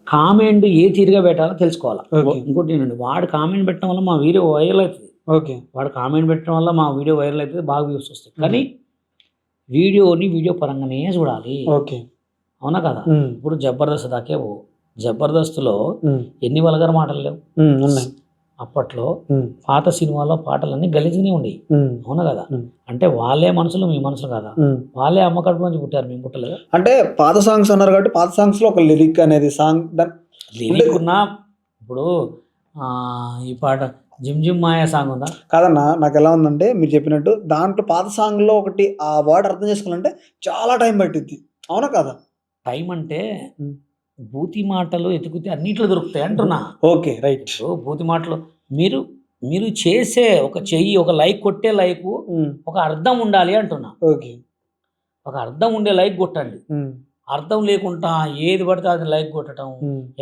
కామెంట్ ఏ తీరుగా పెట్టాలో తెలుసుకోవాలి. ఇంకోటి ఏంటంటే వాడు కామెంట్ పెట్టడం వల్ల మా వీడియో వైరల్ అవుతుంది. వాడు కామెంట్ పెట్టడం వల్ల మా వీడియో వైరల్ అవుతుంది, బాగా వ్యూస్ వస్తాయి. కానీ వీడియో పరంగానే చూడాలి. అవునా కదా? ఇప్పుడు జబర్దస్త్ దాకే జబర్దస్త్లో ఎన్ని వల్గర్ మాటలు లేవు? అప్పట్లో పాత సినిమాలో పాటలన్నీ గలీజ్గానే ఉండేవి. అవునా కదా? అంటే వాళ్ళే మనుషులు, మీ మనుషులు కదా, వాళ్ళే అమ్మ కడుపు నుంచి పుట్టారు, మేము పుట్టలేదు. అంటే పాత సాంగ్స్ అన్నారు కాబట్టి పాత సాంగ్స్ లో ఒక లిరిక్ అనేది లిరిక్ ఉన్నా, ఇప్పుడు ఈ పాట జిమ్ జిమ్ మాయా సాంగ్ ఉందా? కాదన్నా, నాకు ఎలా ఉందంటే మీరు చెప్పినట్టు దాంట్లో పాత సాంగ్ లో ఒకటి ఆ వర్డ్ అర్థం చేసుకోవాలంటే చాలా టైం పట్టిద్ది. అవునా కదా? టైం అంటే బూతి మాటలు ఎతికితే అన్నిట్లో దొరుకుతాయి అంటున్నా. Okay, right. ఇప్పుడు బూతి మాటలు మీరు మీరు చేసే ఒక చెయ్యి, ఒక లైక్ కొట్టే లైక్ ఒక అర్థం ఉండాలి అంటున్నా. ఓకే. ఒక అర్థం ఉండే లైక్ కొట్టండి. అర్థం లేకుండా ఏది పడితే అది లైక్ కొట్టడం,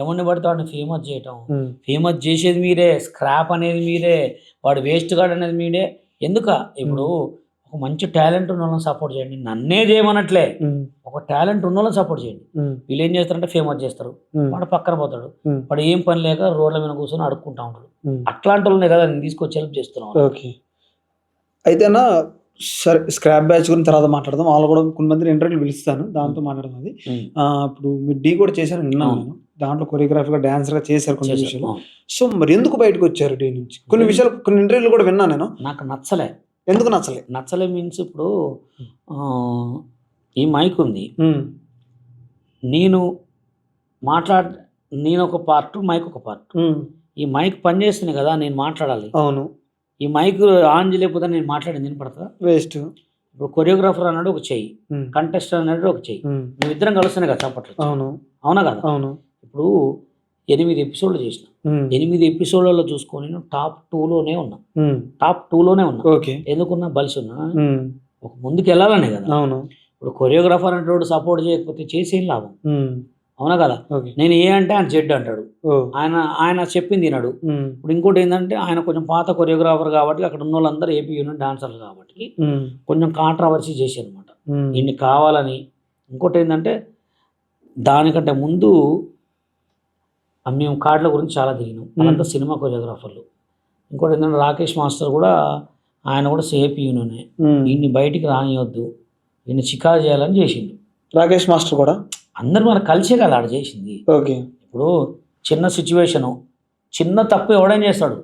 ఎవరిని పడితే వాడిని ఫేమస్ చేయటం. ఫేమస్ చేసేది మీరే, స్క్రాప్ అనేది మీరే, వాడు వేస్ట్ గార్డ్ అనేది మీరే. ఎందుక ఇప్పుడు ఒక మంచి టాలెంట్ ఉన్న వాళ్ళని సపోర్ట్ చేయండి. నన్నే చేయమనట్లే, ఒక టాలెంట్ ఉన్న వాళ్ళని సపోర్ట్ చేయండి. వీళ్ళు ఏం చేస్తారంటే ఫేమస్ చేస్తారు, వాడు పక్కన పోతాడు, వాడు ఏం పని లేక రోడ్ల మీద కూర్చొని అడుక్కుంటా ఉంటాడు. అట్లాంటి వాళ్ళనే కదా నేను తీసుకొచ్చి హెల్ప్ చేస్తున్నాను. ఓకే. అయితేనా సరే, స్క్రాప్ బ్యాచ్ గురించి తర్వాత మాట్లాడదాం. వాళ్ళు కూడా కొంతమంది ఇంటర్వ్యూలు పిలుస్తాను, దాంతో మాట్లాడదాం. అది ఇప్పుడు మీరు డీ కూడా చేశారు విన్నాను నేను. దాంట్లో కొరియోగ్రాఫర్గా డాన్సర్గా చేశారు కొన్ని విషయాలు. సో మరి ఎందుకు బయటకు వచ్చారు డీ నుంచి? కొన్ని విషయాలు కొన్ని ఇంటర్వ్యూలు కూడా విన్నాను నేను. నాకు నచ్చలే. ఎందుకు నచ్చలే? నచ్చలే మీన్స్ ఇప్పుడు ఈ మైక్ ఉంది, నేను నేను ఒక పార్ట్, మైక్ ఒక పార్ట్. ఈ మైక్ పనిచేస్తుంది కదా, నేను మాట్లాడాలి. అవును. ఈ మైక్ ఆన్ చేయలేకపోతే నేను మాట్లాడింది వినపడతా, వేస్ట్. ఇప్పుడు కొరియోగ్రాఫర్ అన్నాడు ఒక చెయ్యి, కంటెస్టర్ అన్నాడు ఒక చెయ్యి, మేమిద్దరం కలుస్తూనే కదా చప్పట్లు. అవును, అవునా కదా? అవును. ఇప్పుడు 8 ఎపిసోడ్లు చేసిన, 8 ఎపిసోడ్లలో చూసుకొని నేను టాప్ 2లోనే ఉన్నా. టాప్ 2లోనే ఉన్నా. ఓకే. ఎందుకున్నా? బలిసి ఉన్నా, ఒక ముందుకు వెళ్ళాలనే కదా. అవును. ఇప్పుడు కొరియోగ్రాఫర్ అంటే సపోర్ట్ చేయకపోతే చేసేం లాభం? అవునా కదా? నేను ఏ అంటే ఆయన జెడ్ అంటాడు, ఆయన చెప్పింది తినడు. ఇప్పుడు ఇంకోటి ఏంటంటే ఆయన కొంచెం పాత కొరియోగ్రాఫర్ కాబట్టి అక్కడ ఉన్న వాళ్ళందరూ ఏపీ యూనియన్ డాన్సర్లు కాబట్టి కొంచెం కాంట్రవర్సీ చేశారు అనమాట, ఇన్ని కావాలని. ఇంకోటి ఏంటంటే దానికంటే ముందు మేము కార్డుల గురించి చాలా దిగినాం, అదంతా సినిమా కొరియోగ్రాఫర్లు. ఇంకోటి ఏంటంటే రాకేష్ మాస్టర్ కూడా, ఆయన కూడా ఏపీ యూనియనే, వీడిని బయటికి రానియొద్దు, వీడిని చికా చేయాలని చేసిండు. రాకేష్ మాస్టర్ కూడా అందరు మనకు కలిసే కదా ఆడ చేసింది. ఓకే. ఇప్పుడు చిన్న సిచ్యువేషను, చిన్న తప్పు ఎవడైనా చేస్తాడు,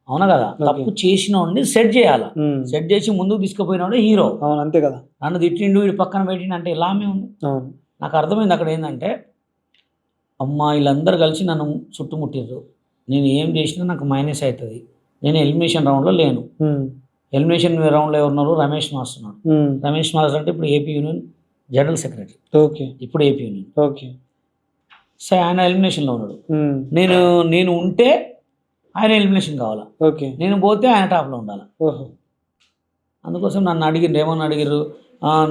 అవునా కదా? తప్పు చేసిన వాడిని సెట్ చేయాలి, సెట్ చేసి ముందుకు తీసుకుపోయినాడు హీరో. అవును, అంతే కదా. నన్ను తిట్టిండు, వీడు పక్కన పెట్టిండు అంటే ఇలామే ఉంది. నాకు అర్థమైంది అక్కడ ఏంటంటే, అమ్మాయిలందరూ కలిసి నన్ను చుట్టుముట్టిర్రు, నేను ఏం చేసినా నాకు మైనస్ అవుతుంది, నేను ఎలిమినేషన్ రౌండ్లో లేను. ఎలిమినేషన్ రౌండ్లో ఎవరున్నారు? రమేష్ మాస్టర్ ఉన్నాడు. రమేష్ మాస్టర్ అంటే ఇప్పుడు AP union general secretary. Okay. ఇప్పుడు ఏపీ యూనియన్. ఓకే. సో ఆయన ఎలిమినేషన్లో ఉన్నాడు, నేను ఉంటే ఆయన ఎలిమినేషన్ కావాలా. ఓకే. నేను పోతే ఆయన టాప్లో ఉండాలి. ఓహో. అందుకోసం నన్ను అడిగిర్రు, ఏమన్నా అడిగిర్రు,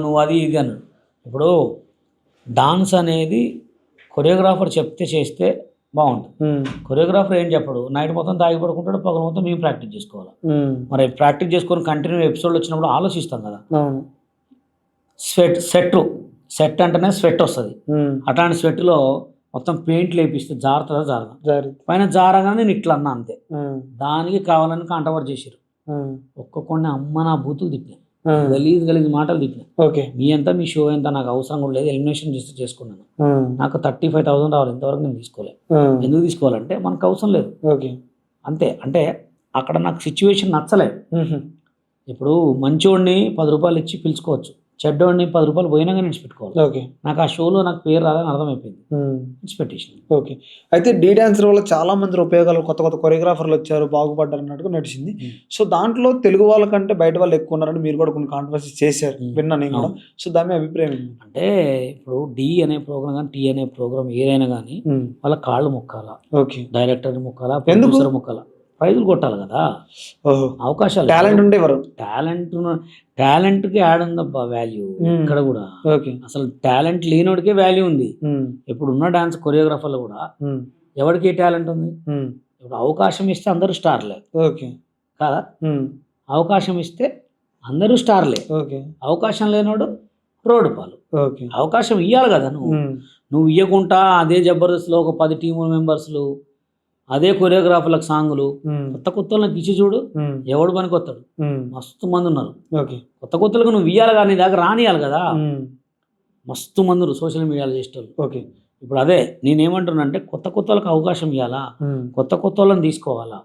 నువ్వు అది ఇది అన్నాడు. ఇప్పుడు డాన్స్ అనేది కొరియోగ్రాఫర్ చెప్తే చేస్తే బాగుంటుంది. కొరియోగ్రాఫర్ ఏం చెప్పడు, నైట్ మొత్తం తాగి పడుకుంటాడు, పగల మొత్తం మేము ప్రాక్టీస్ చేసుకోవాలి. మరి ప్రాక్టీస్ చేసుకొని కంటిన్యూ ఎపిసోడ్లు వచ్చినప్పుడు ఆలోచిస్తాం కదా. సెట్ అంటేనే స్వెట్ వస్తుంది, అట్లాంటి స్వెట్లో మొత్తం పెయింట్లు వేపిస్తే జాగ్రత్తగా పైన జారగానే నేను ఇట్లా అన్నా అంతే. దానికి కావాలని కాంట్రవర్ట్ చేశారు. ఒక్కొక్కడిని అమ్మ నా బూతులు తిట్టినా, గలీజ్ మాటలు తిట్టినా. ఓకే. మీ అంతా మీ షో ఎంత నాకు అవసరం కూడా లేదు, ఎలిమినేషన్ చేసుకున్నాను, నాకు 35,000 రావాలి, ఇంతవరకు నేను తీసుకోలేదు. ఎందుకు తీసుకోవాలంటే మనకు అవసరం లేదు. ఓకే. అంతే. అంటే అక్కడ నాకు సిచ్యువేషన్ నచ్చలేదు. ఇప్పుడు మంచోడిని 10 రూపాయలు ఇచ్చి పిలుచుకోవచ్చు, చెడ్డోడిని 10 రూపాయలు పోయినాగా నిడిచిపెట్టుకోవాలి. ఓకే. నాకు ఆ షోలో నాకు పేరు రాదని అర్థమైపోయింది, నిడిచిపెట్టేసింది. ఓకే. అయితే డీ డాన్సర్ వల్ల చాలా మంది ఉపయోగాలు, కొత్త కొరియోగ్రాఫర్లు వచ్చారు, బాగుపడ్డారు అన్నట్టుగా నడిచింది. సో దాంట్లో తెలుగు వాళ్ళకంటే బయట వాళ్ళు ఎక్కువ ఉన్నారని మీరు కూడా కొన్ని కాంట్రవర్సీ చేశారు, విన్నా నేను కూడా. సో దాని మీద అభిప్రాయం ఏంటి? అంటే ఇప్పుడు డి అనే ప్రోగ్రామ్ కానీ, టీ అనే ప్రోగ్రామ్ ఏదైనా కానీ వాళ్ళ కాళ్ళు మొక్కాలా. ఓకే. డైరెక్టర్ మొక్కాలా, ప్రొడ్యూసర్ మొక్కాలా, ప్రైజులు కొట్టాలి కదా. అవకాశాలు, టాలెంట్ ఉండేవారు, టాలెంట్కి యాడ్ ఉందబ్బా వాల్యూ ఇక్కడ కూడా. అసలు టాలెంట్ లేనోడికే వాల్యూ ఉంది. ఇప్పుడు ఉన్న డాన్స్ కొరియోగ్రాఫర్లు కూడా ఎవరికి టాలెంట్ ఉంది? ఇప్పుడు అవకాశం ఇస్తే అందరూ స్టార్లే. ఓకే కదా. అవకాశం ఇస్తే అందరూ స్టార్లే. ఓకే. అవకాశం లేనోడు రోడ్డు పాలు. ఓకే. అవకాశం ఇవ్వాలి కదా. నువ్వు ఇవ్వకుండా అదే జబర్దస్త్లో ఒక 10 టీము మెంబర్స్లు, అదే కొరియోగ్రాఫర్లకు సాంగులు, కొత్త వాళ్ళకి ఇచ్చి చూడు, ఎవడు పనికి వస్తాడు? మస్తు మంది ఉన్నారు. కొత్తలకు నువ్వు ఇయ్యాలి కానీ నీ దగ్గర రానియాలి కదా. మస్తు మంది ఉన్నారు సోషల్ మీడియాలో చేసేటోళ్ళు. ఓకే. ఇప్పుడు అదే నేనేమంటున్నా అంటే కొత్తలకు అవకాశం ఇవ్వాలా, కొత్త వాళ్ళని తీసుకోవాలా.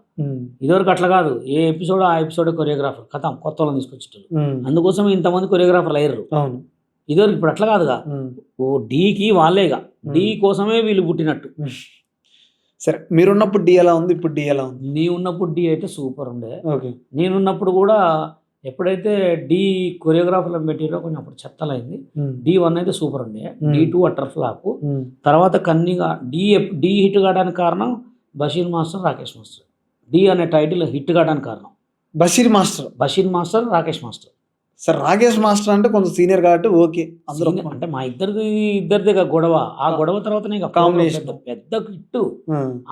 ఇదివరకు అట్లా కాదు, ఏ ఎపిసోడ్ ఆ ఎపిసోడ్ కొరియోగ్రాఫర్ కథం కొత్త వాళ్ళని తీసుకొచ్చేటోళ్ళు. అందుకోసం ఇంతమంది కొరియోగ్రాఫర్లు అయ్యారు. ఇదివరకు ఇప్పుడు అట్లా కాదుగా. ఓ డీకి వాళ్ళేగా, డీ కోసమే వీళ్ళు పుట్టినట్టు. సరే, మీరున్నప్పుడు డి ఎలా ఉంది, ఇప్పుడు డి ఎలా ఉంది? నీ ఉన్నప్పుడు డి అయితే సూపర్ ఉండే. ఓకే. నేనున్నప్పుడు కూడా ఎప్పుడైతే డి కొరియోగ్రాఫర్లను పెట్టిరో కొంచెం అప్పుడు చెత్తలైంది. D1 అయితే సూపర్ ఉండే, D2 అటర్ ఫ్లాప్. తర్వాత కన్నీగా డి హిట్ కావడానికి కారణం బషీర్ మాస్టర్, రాకేష్ మాస్టర్. డి అనే టైటిల్ హిట్ కావడానికి కారణం Basheer master, Rakesh master. Sir. Rakesh master అంటే కొంచెం సీనియర్ కాబట్టి ఓకే, అందరూ అంటే మా ఇద్దరిదే గొడవ. ఆ గొడవ తర్వాతనే కాంబినేషన్ పెద్ద హిట్.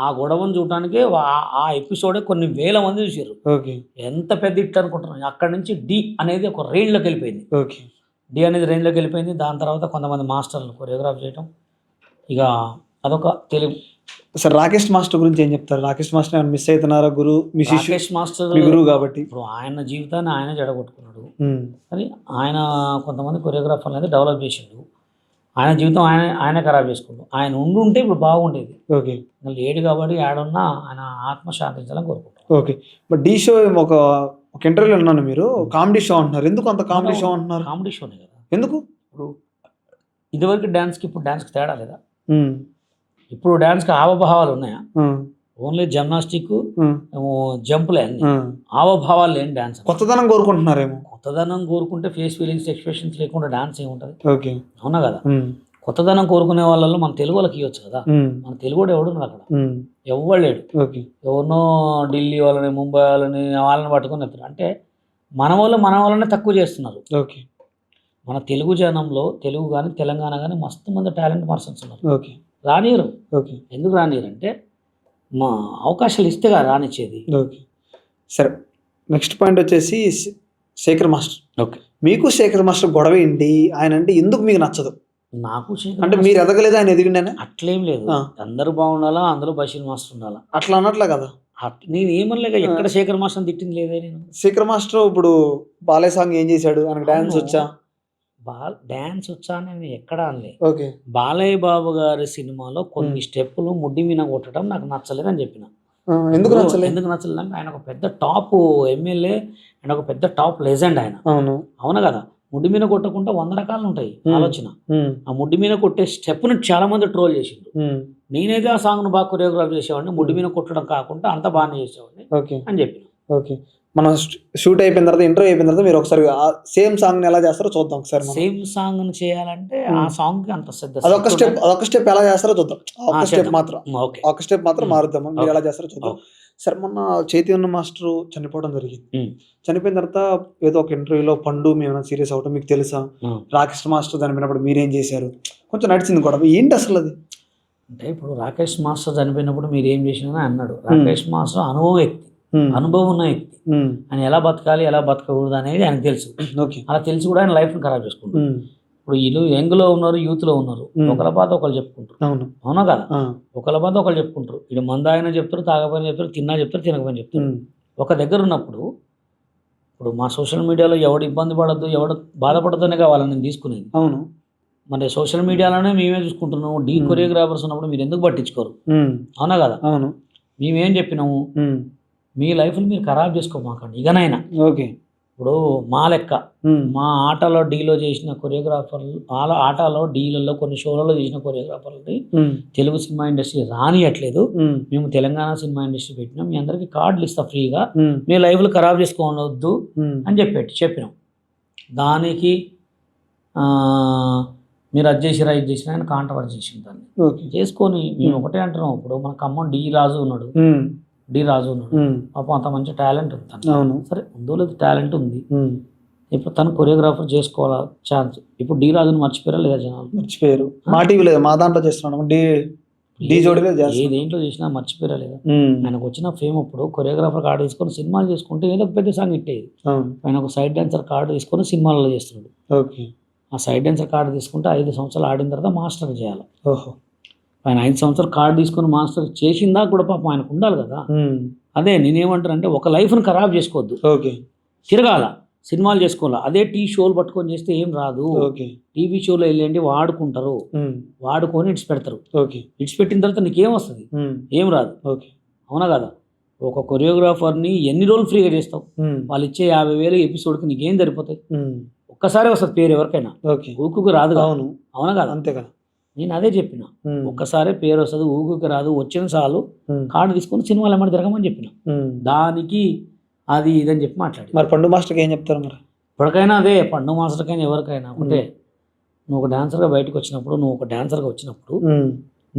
ఆ గొడవను చూడడానికి ఆ ఎపిసోడే కొన్ని వేల మంది చూసారు. ఓకే, ఎంత పెద్ద హిట్ అనుకుంటున్నాను. అక్కడ నుంచి డి అనేది ఒక రేంజ్లోకి వెళ్ళిపోయింది. ఓకే, డి అనేది రేంజ్లోకి వెళ్ళిపోయింది. దాని తర్వాత కొంతమంది మాస్టర్లు కొరియోగ్రాఫ్ చేయటం, ఇక అదొక తెలుగు. సార్ రాకేష్ మాస్టర్ గురించి ఏం చెప్తారు? రాకేష్ మాస్టర్ ఏమైనా మిస్ అవుతున్నారా? మీ శిష్యుడు, రాకేష్ మాస్టర్ మీ గురువు కాబట్టి. ఇప్పుడు ఆయన జీవితాన్ని ఆయన జడగొట్టుకున్నాడు, కానీ ఆయన కొంతమంది కొరియోగ్రాఫర్లు అయితే డెవలప్ చేసిండు. ఆయన జీవితం ఆయన ఖరాబ్ చేసుకుండు. ఆయన ఉంటే ఇప్పుడు బాగుండేది. ఓకే, లేడు కాబట్టి ఆడున్నా ఆయన ఆత్మ శాంతించాలని కోరుకుంటాను. ఓకే, బట్ డి షో ఒక ఇంటర్వ్యూలో ఉన్నాను, మీరు కామెడీ షో అంటున్నారు. ఎందుకు అంత కామెడీ షో అంటున్నారు? కామెడీ షోనే కదా. ఎందుకు? ఇప్పుడు ఇదివరకు డాన్స్కి ఇప్పుడు డాన్స్కి తేడా లేదా? ఇప్పుడు డాన్స్కి హావభావాలు ఉన్నాయా? ఓన్లీ జిమ్నాస్టిక్, జంపులే అన్ని. హావభావాలు లేని డాన్స్. కొత్తదనం కోరుకుంటున్నారేమో. కొత్తదనం కోరుకుంటే ఫేస్ ఫీలింగ్స్, ఎక్స్ప్రెషన్స్ లేకుండా డాన్స్ ఏముంటుంది? ఓకే, అవునా కదా. కొత్తదనం కోరుకునే వాళ్ళలో మన తెలుగు వాళ్ళకి ఇవ్వచ్చు కదా. మన తెలుగు వాడు ఎవడు అక్కడ ఎవ్వడు లేడు. ఎవరినో ఢిల్లీ వాళ్ళని, ముంబై వాళ్ళని పట్టుకొని వెళ్తారు. అంటే మన వాళ్ళనే తక్కువ చేస్తున్నారు. ఓకే, మన తెలుగు జనంలో తెలుగు కానీ తెలంగాణ కానీ మస్తు మంది టాలెంట్ పర్సన్స్ ఉన్నారు. ఓకే, రానియరు. ఓకే, ఎందుకు రానియరు అంటే మా అవకాశాలు ఇస్తేగా రానిచ్చేది. ఓకే, సరే. నెక్స్ట్ పాయింట్ వచ్చేసి శేఖర్ మాస్టర్. ఓకే, మీకు శేఖర్ మాస్టర్ గొడవ ఏంటి? ఆయన అంటే ఎందుకు మీకు నచ్చదు? నాకు అంటే మీరు ఎదగలేదు, ఆయన ఎదిగిండేనా? అట్లేం లేదు. అందరూ బాగుండాలా, అందులో బషీర్ మాస్టర్ ఉండాలా, అట్లా అన్నట్లే కదా. నేను ఏమనలేక ఎక్కడ శేఖర్ మాస్టర్ తిట్టింది లేదే. నేను శేఖర్ మాస్టర్ ఇప్పుడు బాలయ్య సాంగ్ ఏం చేశాడు? ఆయనకు డాన్స్ వచ్చా? డాన్స్ వచ్చా నేను ఎక్కడ అనలే. ఓకే, బాలయ్య బాబు గారి సినిమాలో కొన్ని స్టెప్పులు ముడ్డి మీద కొట్టడం నాకు నచ్చలేదు అని చెప్పిన. ఎందుకు నచ్చలేదు అంటే ఆయన ఒక పెద్ద టాప్ ఎమ్మెల్యే, ఆయన ఒక పెద్ద టాప్ లెజెండ్ ఆయన. అవునా కదా. ముడ్డి మీద కొట్టకుండా 100 రకాలు ఉంటాయి ఆలోచన. ఆ ముడ్డి మీద కొట్టే స్టెప్ను చాలా మంది ట్రోల్ చేసిండ్రు. నేనైతే ఆ సాంగ్ను బాగా కొరియోగ్రాఫ్ చేసేవాడిని, ముడ్డి మీద కొట్టడం కాకుండా అంత బాగానే చేసేవాడిని అని చెప్పిన. ఓకే, మనం షూట్ అయిపోయిన తర్వాత, ఇంటర్వ్యూ అయిపోయిన తర్వాత మీరు ఒకసారి సేమ్ సాంగ్ ఎలా చేస్తారో చూద్దాం ఒకసారి. సేమ్ సాంగ్ చేయాలంటే ఆ సాంగ్ అంత శ్రద్ధ. అదొక స్టెప్ ఎలా చేస్తారో చూద్దాం. ఒక స్టెప్ మాత్రం మారుద్దాం. మీరు ఎలా చేస్తారో చూద్దాం. సరే, మొన్న చైతన్య మాస్టర్ చనిపోవడం జరిగింది. చనిపోయిన తర్వాత ఏదో ఒక ఇంటర్వ్యూలో పండు మేము సీరియస్ అవటం మీకు తెలుసా? రాకేష్ మాస్టర్ చనిపోయినప్పుడు మీరేం చేశారు? కొంచెం నడిచింది కూడా. ఏంటి అసలు అది? అంటే ఇప్పుడు రాకేష్ మాస్టర్ చనిపోయినప్పుడు మీరు ఏం చేసినా అన్నాడు. రాకేష్ మాస్టర్ అనుభవం ఉన్న వ్యక్తి. ఆయన ఎలా బతకాలి, ఎలా బతకకూడదు అనేది ఆయనకు తెలుసు. అలా తెలిసి కూడా ఆయన లైఫ్ని ఖరాబ్ చేసుకుంటారు. ఇప్పుడు వీళ్ళు యంగ్లో ఉన్నారు, యూత్లో ఉన్నారు. ఒకళ్ళ బాధ ఒకళ్ళు చెప్పుకుంటారు. అవునా కదా. ఒకళ్ళ బాధ ఒకళ్ళు చెప్పుకుంటారు. ఇటు మందాయన చెప్తారు, తాగపోయిన చెప్తారు, తిన్నా చెప్తారు, తినకపోయిన చెప్తారు. ఒక దగ్గర ఉన్నప్పుడు ఇప్పుడు మా సోషల్ మీడియాలో ఎవడు ఇబ్బంది పడద్దు, ఎవడు బాధపడద్దనే కావాలని నేను తీసుకునేది. అవును, మరి సోషల్ మీడియాలోనే మేమే చూసుకుంటున్నాము. డీ కొరియోగ్రాఫర్స్ ఉన్నప్పుడు మీరు ఎందుకు పట్టించుకోరు? అవునా కదా. అవును, మేమేం చెప్పినాము, మీ లైఫ్ని మీరు ఖరాబ్ చేసుకోమాకండి ఇకనైనా. ఓకే, ఇప్పుడు మా లెక్క మా ఆటలో డీలో చేసిన కొరియోగ్రాఫర్లు, వాళ్ళ ఆటలో డీలలో కొన్ని షోలలో చేసిన కొరియోగ్రాఫర్లని తెలుగు సినిమా ఇండస్ట్రీ రానియట్లేదు. మేము తెలంగాణ సినిమా ఇండస్ట్రీ పెట్టినాం, మీ అందరికి కార్డులు ఇస్తా ఫ్రీగా, మీ లైఫ్లు ఖరాబ్ చేసుకోవద్దు అని చెప్పినాం. దానికి మీరు అది చేసిరా ఇది చేసినా ఆయన కాంట్రవర్సీ చేసిన దాన్ని చేసుకొని మేము ఒకటే అంటున్నాం. ఇప్పుడు మన ఖమ్మం డి రాజు ఉన్నాడు. పాపం అంత మంచి టాలెంట్ ఉంది. సరే, ఉందో లేదు టాలెంట్ ఉంది. ఇప్పుడు తను కొరియోగ్రాఫర్ చేసుకోవాలా ఛాన్స్. ఇప్పుడు డి రాజుని మర్చిపోయారా లేదా జనాలు? మర్చిపోయారు. మా టీవీ లేదు, మా దాంట్లో చేస్తున్నాడు, ఏ దేంట్లో చేసినా మర్చిపోయారా లేదా? ఆయనకు వచ్చిన ఫేమ్ ఇప్పుడు కొరియోగ్రాఫర్ కార్డు తీసుకొని సినిమాలు చేసుకుంటే ఏదో పెద్ద సాంగ్ ఇట్టేది. ఆయన ఒక సైడ్ డాన్సర్ కార్డు తీసుకొని సినిమాలలో చేస్తున్నాడు. ఆ సైడ్ డాన్సర్ కార్డు తీసుకుంటే 5 సంవత్సరాలు ఆడిన తర్వాత మాస్టర్ చేయాలి. ఆయన 5 సంవత్సరాలు కార్డు తీసుకొని మాస్టర్ చేసిందా కూడా పాపం ఆయనకు ఉండాలి కదా. అదే నేనేమంటానంటే ఒక లైఫ్ని ఖరాబ్ చేసుకోవద్దు. తిరగాల, సినిమాలు చేసుకోవాలా. అదే టీ షోలు పట్టుకొని చేస్తే ఏం రాదు. టీవీ షోలో వెళ్ళండి వాడుకుంటారు, వాడుకొని ఇడిచిపెడతారు. ఇడిచిపెట్టిన తర్వాత నీకేం వస్తుంది? ఏం రాదు. అవునా కదా. ఒక కొరియోగ్రాఫర్ని ఎన్ని రోజులు ఫ్రీగా చేస్తావు? వాళ్ళు ఇచ్చే 50,000 ఎపిసోడ్కి నీకేం సరిపోతాయి? ఒక్కసారి వస్తుంది పేరు ఎవరికైనా, ఊకుకు రాదు. అవునా కదా. అంతే కదా. నేను అదే చెప్పిన, ఒక్కసారి పేరు వస్తుంది, ఊగుకి రాదు. వచ్చిన సార్లు కార్డు తీసుకొని సినిమాలు ఏమన్నా తిరగమని చెప్పిన. దానికి అది ఇదని చెప్పి మాట్లాడి. మరి పండు మాస్టర్కి ఏం చెప్తారు మరి? ఇప్పటికైనా అదే పండు మాస్టర్కైనా ఎవరికైనా ఒకటే, నువ్వు ఒక డాన్సర్గా బయటకు వచ్చినప్పుడు, నువ్వు ఒక డాన్సర్గా వచ్చినప్పుడు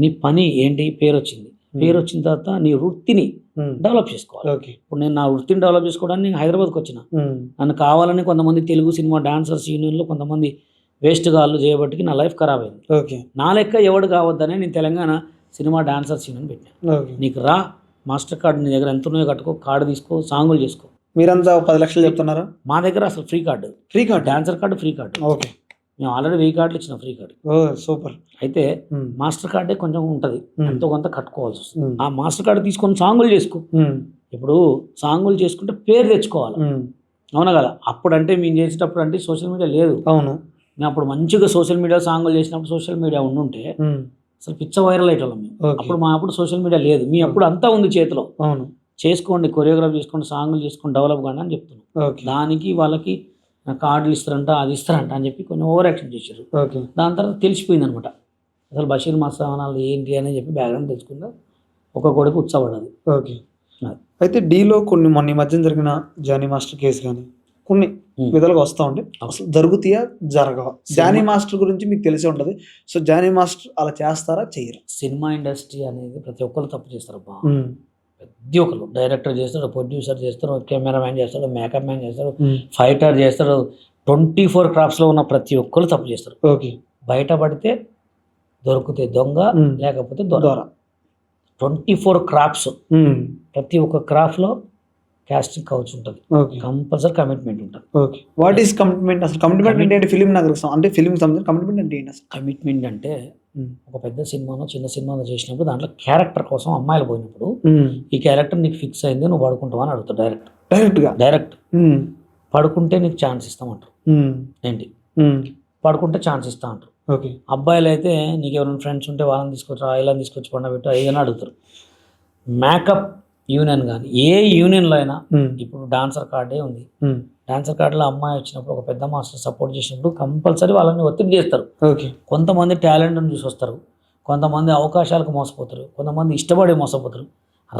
నీ పని ఏంటి, పేరు వచ్చింది, పేరు వచ్చిన తర్వాత నీ వృత్తిని డెవలప్ చేసుకోవాలి. ఇప్పుడు నేను నా వృత్తిని డెవలప్ చేసుకోవడానికి నేను హైదరాబాద్కి వచ్చిన, నన్ను కావాలని కొంతమంది తెలుగు సినిమా డాన్సర్స్ యూనియన్లో కొంతమంది వేస్ట్ గాళ్ళు చేయబట్టి నా లైఫ్ ఖరాబ్ అయింది. నా లెక్క ఎవడు కావద్దనే నేను తెలంగాణ సినిమా డాన్సర్స్ యూనియన్ పెట్టినా. నీకు రా, మాస్టర్ కార్డు నీ దగ్గర ఎంత ఉన్నాయో కట్టుకో, కార్డు తీసుకో, సాంగులు చేసుకో. మీరంతా 10 లక్షలు చెప్తున్నారా? మా దగ్గర అసలు free card, dancer card, free card. Okay, మేము ఆల్రెడీ 1000 కార్డులు ఇచ్చిన ఫ్రీ కార్డు. సూపర్. అయితే మాస్టర్ కార్డే కొంచెం ఉంటుంది, ఎంతో కొంత కట్టుకోవాల్సి వస్తుంది. ఆ మాస్టర్ కార్డు తీసుకొని సాంగులు చేసుకో. ఇప్పుడు సాంగులు చేసుకుంటే పేరు తెచ్చుకోవాలి, అవునా కదా? అప్పుడంటే మేము చేసేటప్పుడు అంటే సోషల్ మీడియా లేదు. అవును, మేము అప్పుడు మంచిగా సోషల్ మీడియా సాంగులు చేసినప్పుడు సోషల్ మీడియా ఉండుంటే అసలు పిచ్చ వైరల్ అయ్యేటోళ్ళం మేము. అప్పుడు సోషల్ మీడియా లేదు, మీ అప్పుడు అంతా ఉంది చేతిలో. అవును, చేసుకోండి, కొరియోగ్రాఫ్ చేసుకోండి, సాంగులు చేసుకొని డెవలప్ కానీ అని చెప్తున్నాం. దానికి వాళ్ళకి కార్డులు ఇస్తారంట, అది ఇస్తారంట అని చెప్పి కొంచెం ఓవర్ యాక్షన్ చేశారు. దాని తర్వాత తెలిసిపోయింది అనమాట అసలు బషీర్ మాస్టర్ ఏంటి అని చెప్పి బ్యాక్గ్రౌండ్ తెలుసుకుందా ఒక కొడుకు ఉత్సాహపడ్డది. ఓకే. అయితే డీలో కొన్ని మొన్న ఈ మధ్యన జరిగిన జానీ మాస్టర్ కేసు కానీ కొన్ని విధాలుగా వస్తూ ఉంటే అసలు జరుగుతాయా జరగవా? జానీ మాస్టర్ గురించి మీకు తెలిసి ఉంటుంది. సో జానీ మాస్టర్ అలా చేస్తారా చేయరా? సినిమా ఇండస్ట్రీ అనేది ప్రతి ఒక్కరు తప్పు చేస్తారు అబ్బా. ప్రతి ఒక్కరు డైరెక్టర్ చేస్తాడు, ప్రొడ్యూసర్ చేస్తాడు, కెమెరామ్యాన్ చేస్తాడు, మేకప్ మ్యాన్ చేస్తాడు, ఫైటర్ చేస్తాడు, 24 క్రాఫ్ట్స్లో ఉన్న ప్రతి ఒక్కరు తప్పు చేస్తారు. ఓకే. బయటపడితే దొరికితే దొంగ, లేకపోతే దొర. 24 క్రాఫ్ట్స్, ప్రతి ఒక్క క్రాఫ్ట్లో కాస్టింగ్ కౌచ్ ఉంటుంది, కంపల్సరీ కమిట్మెంట్ ఉంటుంది. ఓకే. What is commitment? అసలు కమిట్మెంట్ అంటే ఫిలిం నాకు అంటే ఫిలిం సంబంధించిన కమిట్మెంట్ అంటే ఏంటి అసలు? కమిట్మెంట్ అంటే ఒక పెద్ద సినిమానో చిన్న సినిమానో చేసినప్పుడు దాంట్లో క్యారెక్టర్ కోసం అమ్మాయిలు పోయినప్పుడు ఈ క్యారెక్టర్ నీకు ఫిక్స్ అయింది, నువ్వు పడుకుంటావు అని అడుగుతావు. డైరెక్ట్ పడుకుంటే నీకు ఛాన్స్ ఇస్తామంటారు. ఏంటి పడుకుంటే ఛాన్స్ ఇస్తా అంటారు. ఓకే. అబ్బాయిలు అయితే నీకు ఎవరైనా ఫ్రెండ్స్ ఉంటే వాళ్ళని తీసుకొచ్చి ఇలా తీసుకొచ్చి పండబెట్టు ఏదైనా అడుగుతారు. మేకప్ యూనియన్ కానీ ఏ యూనియన్లో అయినా ఇప్పుడు డాన్సర్ కార్డే ఉంది. డాన్సర్ కార్డులో అమ్మాయి వచ్చినప్పుడు ఒక పెద్ద మాస్టర్ సపోర్ట్ చేసినప్పుడు కంపల్సరీ వాళ్ళని ఒత్తిడి చేస్తారు. కొంతమంది టాలెంట్ని చూసి వస్తారు, కొంతమంది అవకాశాలకు మోసపోతారు, కొంతమంది ఇష్టపడి మోసపోతారు.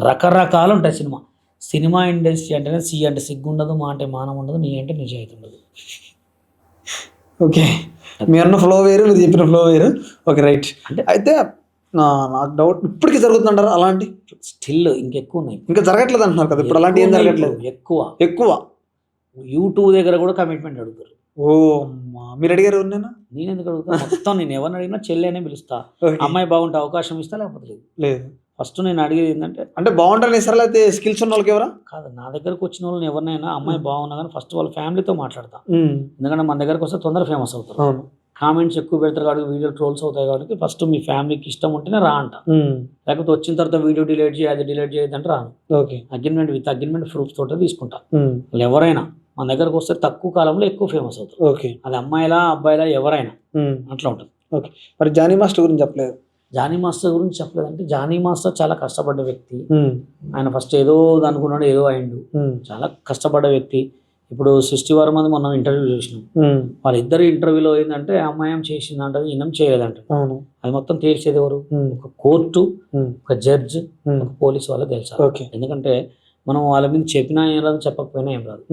రకరకాలు ఉంటాయి సినిమా ఇండస్ట్రీ అంటేనే సి అంటే సిగ్గు ఉండదు, మా అంటే మానం ఉండదు, నీ అంటే నిజాయితీ ఉండదు. ఓకే. మీరు అన్న ఫ్లో వేరు, మీరు చెప్పిన ఫ్లో వేరు. Okay, right. అంటే అయితే నాకు డౌట్, ఇప్పటికీ జరుగుతుందంటారా అలాంటి? స్టిల్ ఇంకెక్కువ ఉన్నాయి, ఇంకా జరగట్లేదు అంటున్నారు కదా ఇప్పుడు? అలాంటి ఏం జరగట్లేదు? ఎక్కువ యూట్యూబ్ దగ్గర కూడా కమిట్మెంట్ అడుగుతారు. ఓ మీరు అడిగారు? నేను ఎందుకు అడుగుతా? మొత్తం నేను ఎవరిని అడిగినా చెల్లెనే పిలుస్తా. అమ్మాయి బాగుంటే అవకాశం ఇస్తా, లేకపోతే లేదు. ఫస్ట్ నేను అడిగేది ఏంటంటే అంటే బాగుంటారని సార్, అయితే స్కిల్స్ ఉన్న వాళ్ళకి ఎవరా కాదు, నా దగ్గరకు వచ్చిన వాళ్ళని ఎవరినైనా అమ్మాయి బాగున్నా కానీ ఫస్ట్ వాళ్ళ ఫ్యామిలీతో మాట్లాడతా. ఎందుకంటే మన దగ్గరకు వస్తే తొందర ఫేమస్ అవుతారు, కామెంట్స్ ఎక్కువ పెడతారు కాబట్టి, వీడియో ట్రోల్స్ అవుతాయి కాబట్టి ఫస్ట్ మీ ఫ్యామిలీకి ఇష్టం ఉంటేనే రా అంట. లేకపోతే వచ్చిన తర్వాత వీడియో డిలీట్ చేయి, అది డిలీట్ చేయదంటే రాను. అగ్రిమెంట్ విత్ అగ్రిమెంట్ ప్రూఫ్స్ తోటే తీసుకుంటా. వాళ్ళు ఎవరైనా మన దగ్గరకు వస్తే తక్కువ కాలంలో ఎక్కువ ఫేమస్ అవుతారు. అది అమ్మాయిలా అబ్బాయిలా ఎవరైనా అట్లా ఉంటుంది. ఓకే. మరి జానీ మాస్టర్ గురించి చెప్పలేదు? జానీ మాస్టర్ గురించి చెప్పలేదంటే జానీ మాస్టర్ చాలా కష్టపడ్డ వ్యక్తి. ఆయన ఫస్ట్ ఏదో అనుకున్నాడు, ఏదో అయిండు. చాలా కష్టపడ్డ వ్యక్తి. ఇప్పుడు 60 మంది మనం ఇంటర్వ్యూ చేసినాం, వాళ్ళిద్దరు ఇంటర్వ్యూలో ఏంటంటే అమ్మాయి ఏం చేసిందంటే ఈయనం చేయలేదంట. అది మొత్తం తేల్చేది ఎవరు? ఒక కోర్టు, ఒక జడ్జ్, ఒక పోలీస్ వాళ్ళకి తెలుసు. ఎందుకంటే మనం వాళ్ళ మీద చెప్పినా ఏం రాదు, చెప్పకపోయినా ఏం రాదు.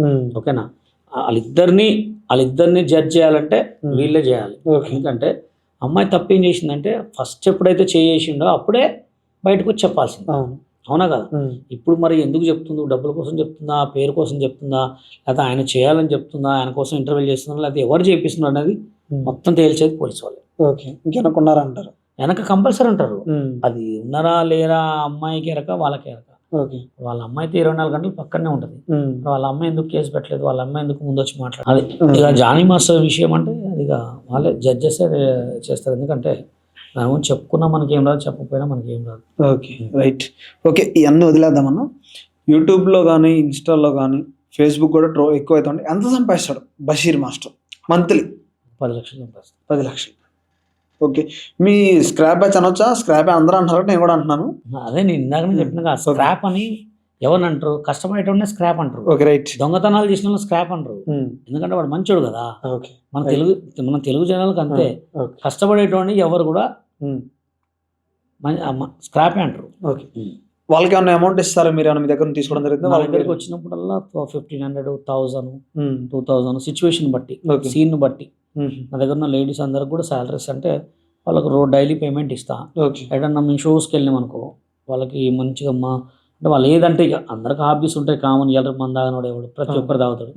ఓకేనా? వాళ్ళిద్దరిని జడ్జ్ చేయాలంటే వీళ్ళే చేయాలి. ఎందుకంటే అమ్మాయి తప్పేం చేసిందంటే ఫస్ట్ ఎప్పుడైతే చేసిండో అప్పుడే బయటకు వచ్చి చెప్పాల్సింది, అవునా కదా? ఇప్పుడు మరి ఎందుకు చెప్తుందో, డబ్బుల కోసం చెప్తుందా, పేరు కోసం చెప్తుందా, లేకపోతే ఆయన చేయాలని చెప్తుందా, ఆయన కోసం ఇంటర్వ్యూ చేస్తుందా, లేకపోతే ఎవరు చేపిస్తున్నారు అనేది మొత్తం తేల్చేది పోలీసు వాళ్ళు. ఓకే. ఇంకెనకున్నారా అంటారు? వెనక కంపల్సరీ అంటారు. అది ఉన్నారా లేరా అమ్మాయికి ఎరక, వాళ్ళకి ఎరక. వాళ్ళ అమ్మాయి అయితే 24 గంటలు పక్కనే ఉంటుంది. వాళ్ళ అమ్మాయి ఎందుకు కేసు పెట్టలేదు, వాళ్ళ అమ్మాయి ఎందుకు ముందు వచ్చి మాట్లాడాలి? అది ఇక జానీ మాస్టర్ విషయం అంటే అది ఇక వాళ్ళే జడ్జెస్ చేస్తారు. ఎందుకంటే దాని గురించి చెప్పుకున్నా మనకి ఏం రాదు, చెప్పకపోయినా మనకి ఏం రాదు. Okay, right. ఓకే, ఇవన్నీ వదిలేద్దామన్నా. యూట్యూబ్లో కానీ, ఇన్స్టాలో కానీ, ఫేస్బుక్ కూడా ఎక్కువ అవుతుంది. ఎంత సంపాదిస్తాడు బషీర్ మాస్టర్ మంత్లీ? 10 లక్షలు సంపాదిస్తాడు. 10 లక్షలు. ఓకే. మీ స్క్రాప్ బ్యాచ్ అనొచ్చా? స్క్రాప్ అందరూ అంటారు, నేను కూడా అంటున్నాను. అదే నేను ఇందాక చెప్పిన స్క్రాప్ అని ఎవరిని అంటారు? కష్టపడేటోనే స్క్రాప్ అంటారు. Okay, right. దొంగతనాలు చేసిన వాళ్ళు స్క్రాప్ అంటారు, ఎందుకంటే వాడు మంచోడు కదా. మన తెలుగు జనాలకు అంతే, కష్టపడేటోని ఎవరు కూడా స్క్రాపే అంటారు. ఓకే, వాళ్ళకి ఏమన్నా అమౌంట్ ఇస్తారా? మీరు ఏమన్నా మీ దగ్గర నుంచి తీసుకోవడం జరిగిందా? నా వాళ్ళ దగ్గరికి దగ్గర వచ్చినప్పుడల్లా 1500, 1000, 2000 సిచ్యువేషన్ బట్టి, ఓకే. సీన్ బట్టి. నా దగ్గర ఉన్న లేడీస్ అందరికి కూడా శాలరీస్ అంటే వాళ్ళకు డైలీ పేమెంట్ ఇస్తా. ఓకే. ఎటన్నా మేము షోస్కి వెళ్ళాం అనుకో, వాళ్ళకి మంచిగా అంటే వాళ్ళు ఏదంటే ఇక అందరికి హాబీస్ ఉంటాయి కామన్. ఎల్లరు మంది తాగనోడు ఎవడు, ప్రతి ఒక్కరు తాగుతాడు.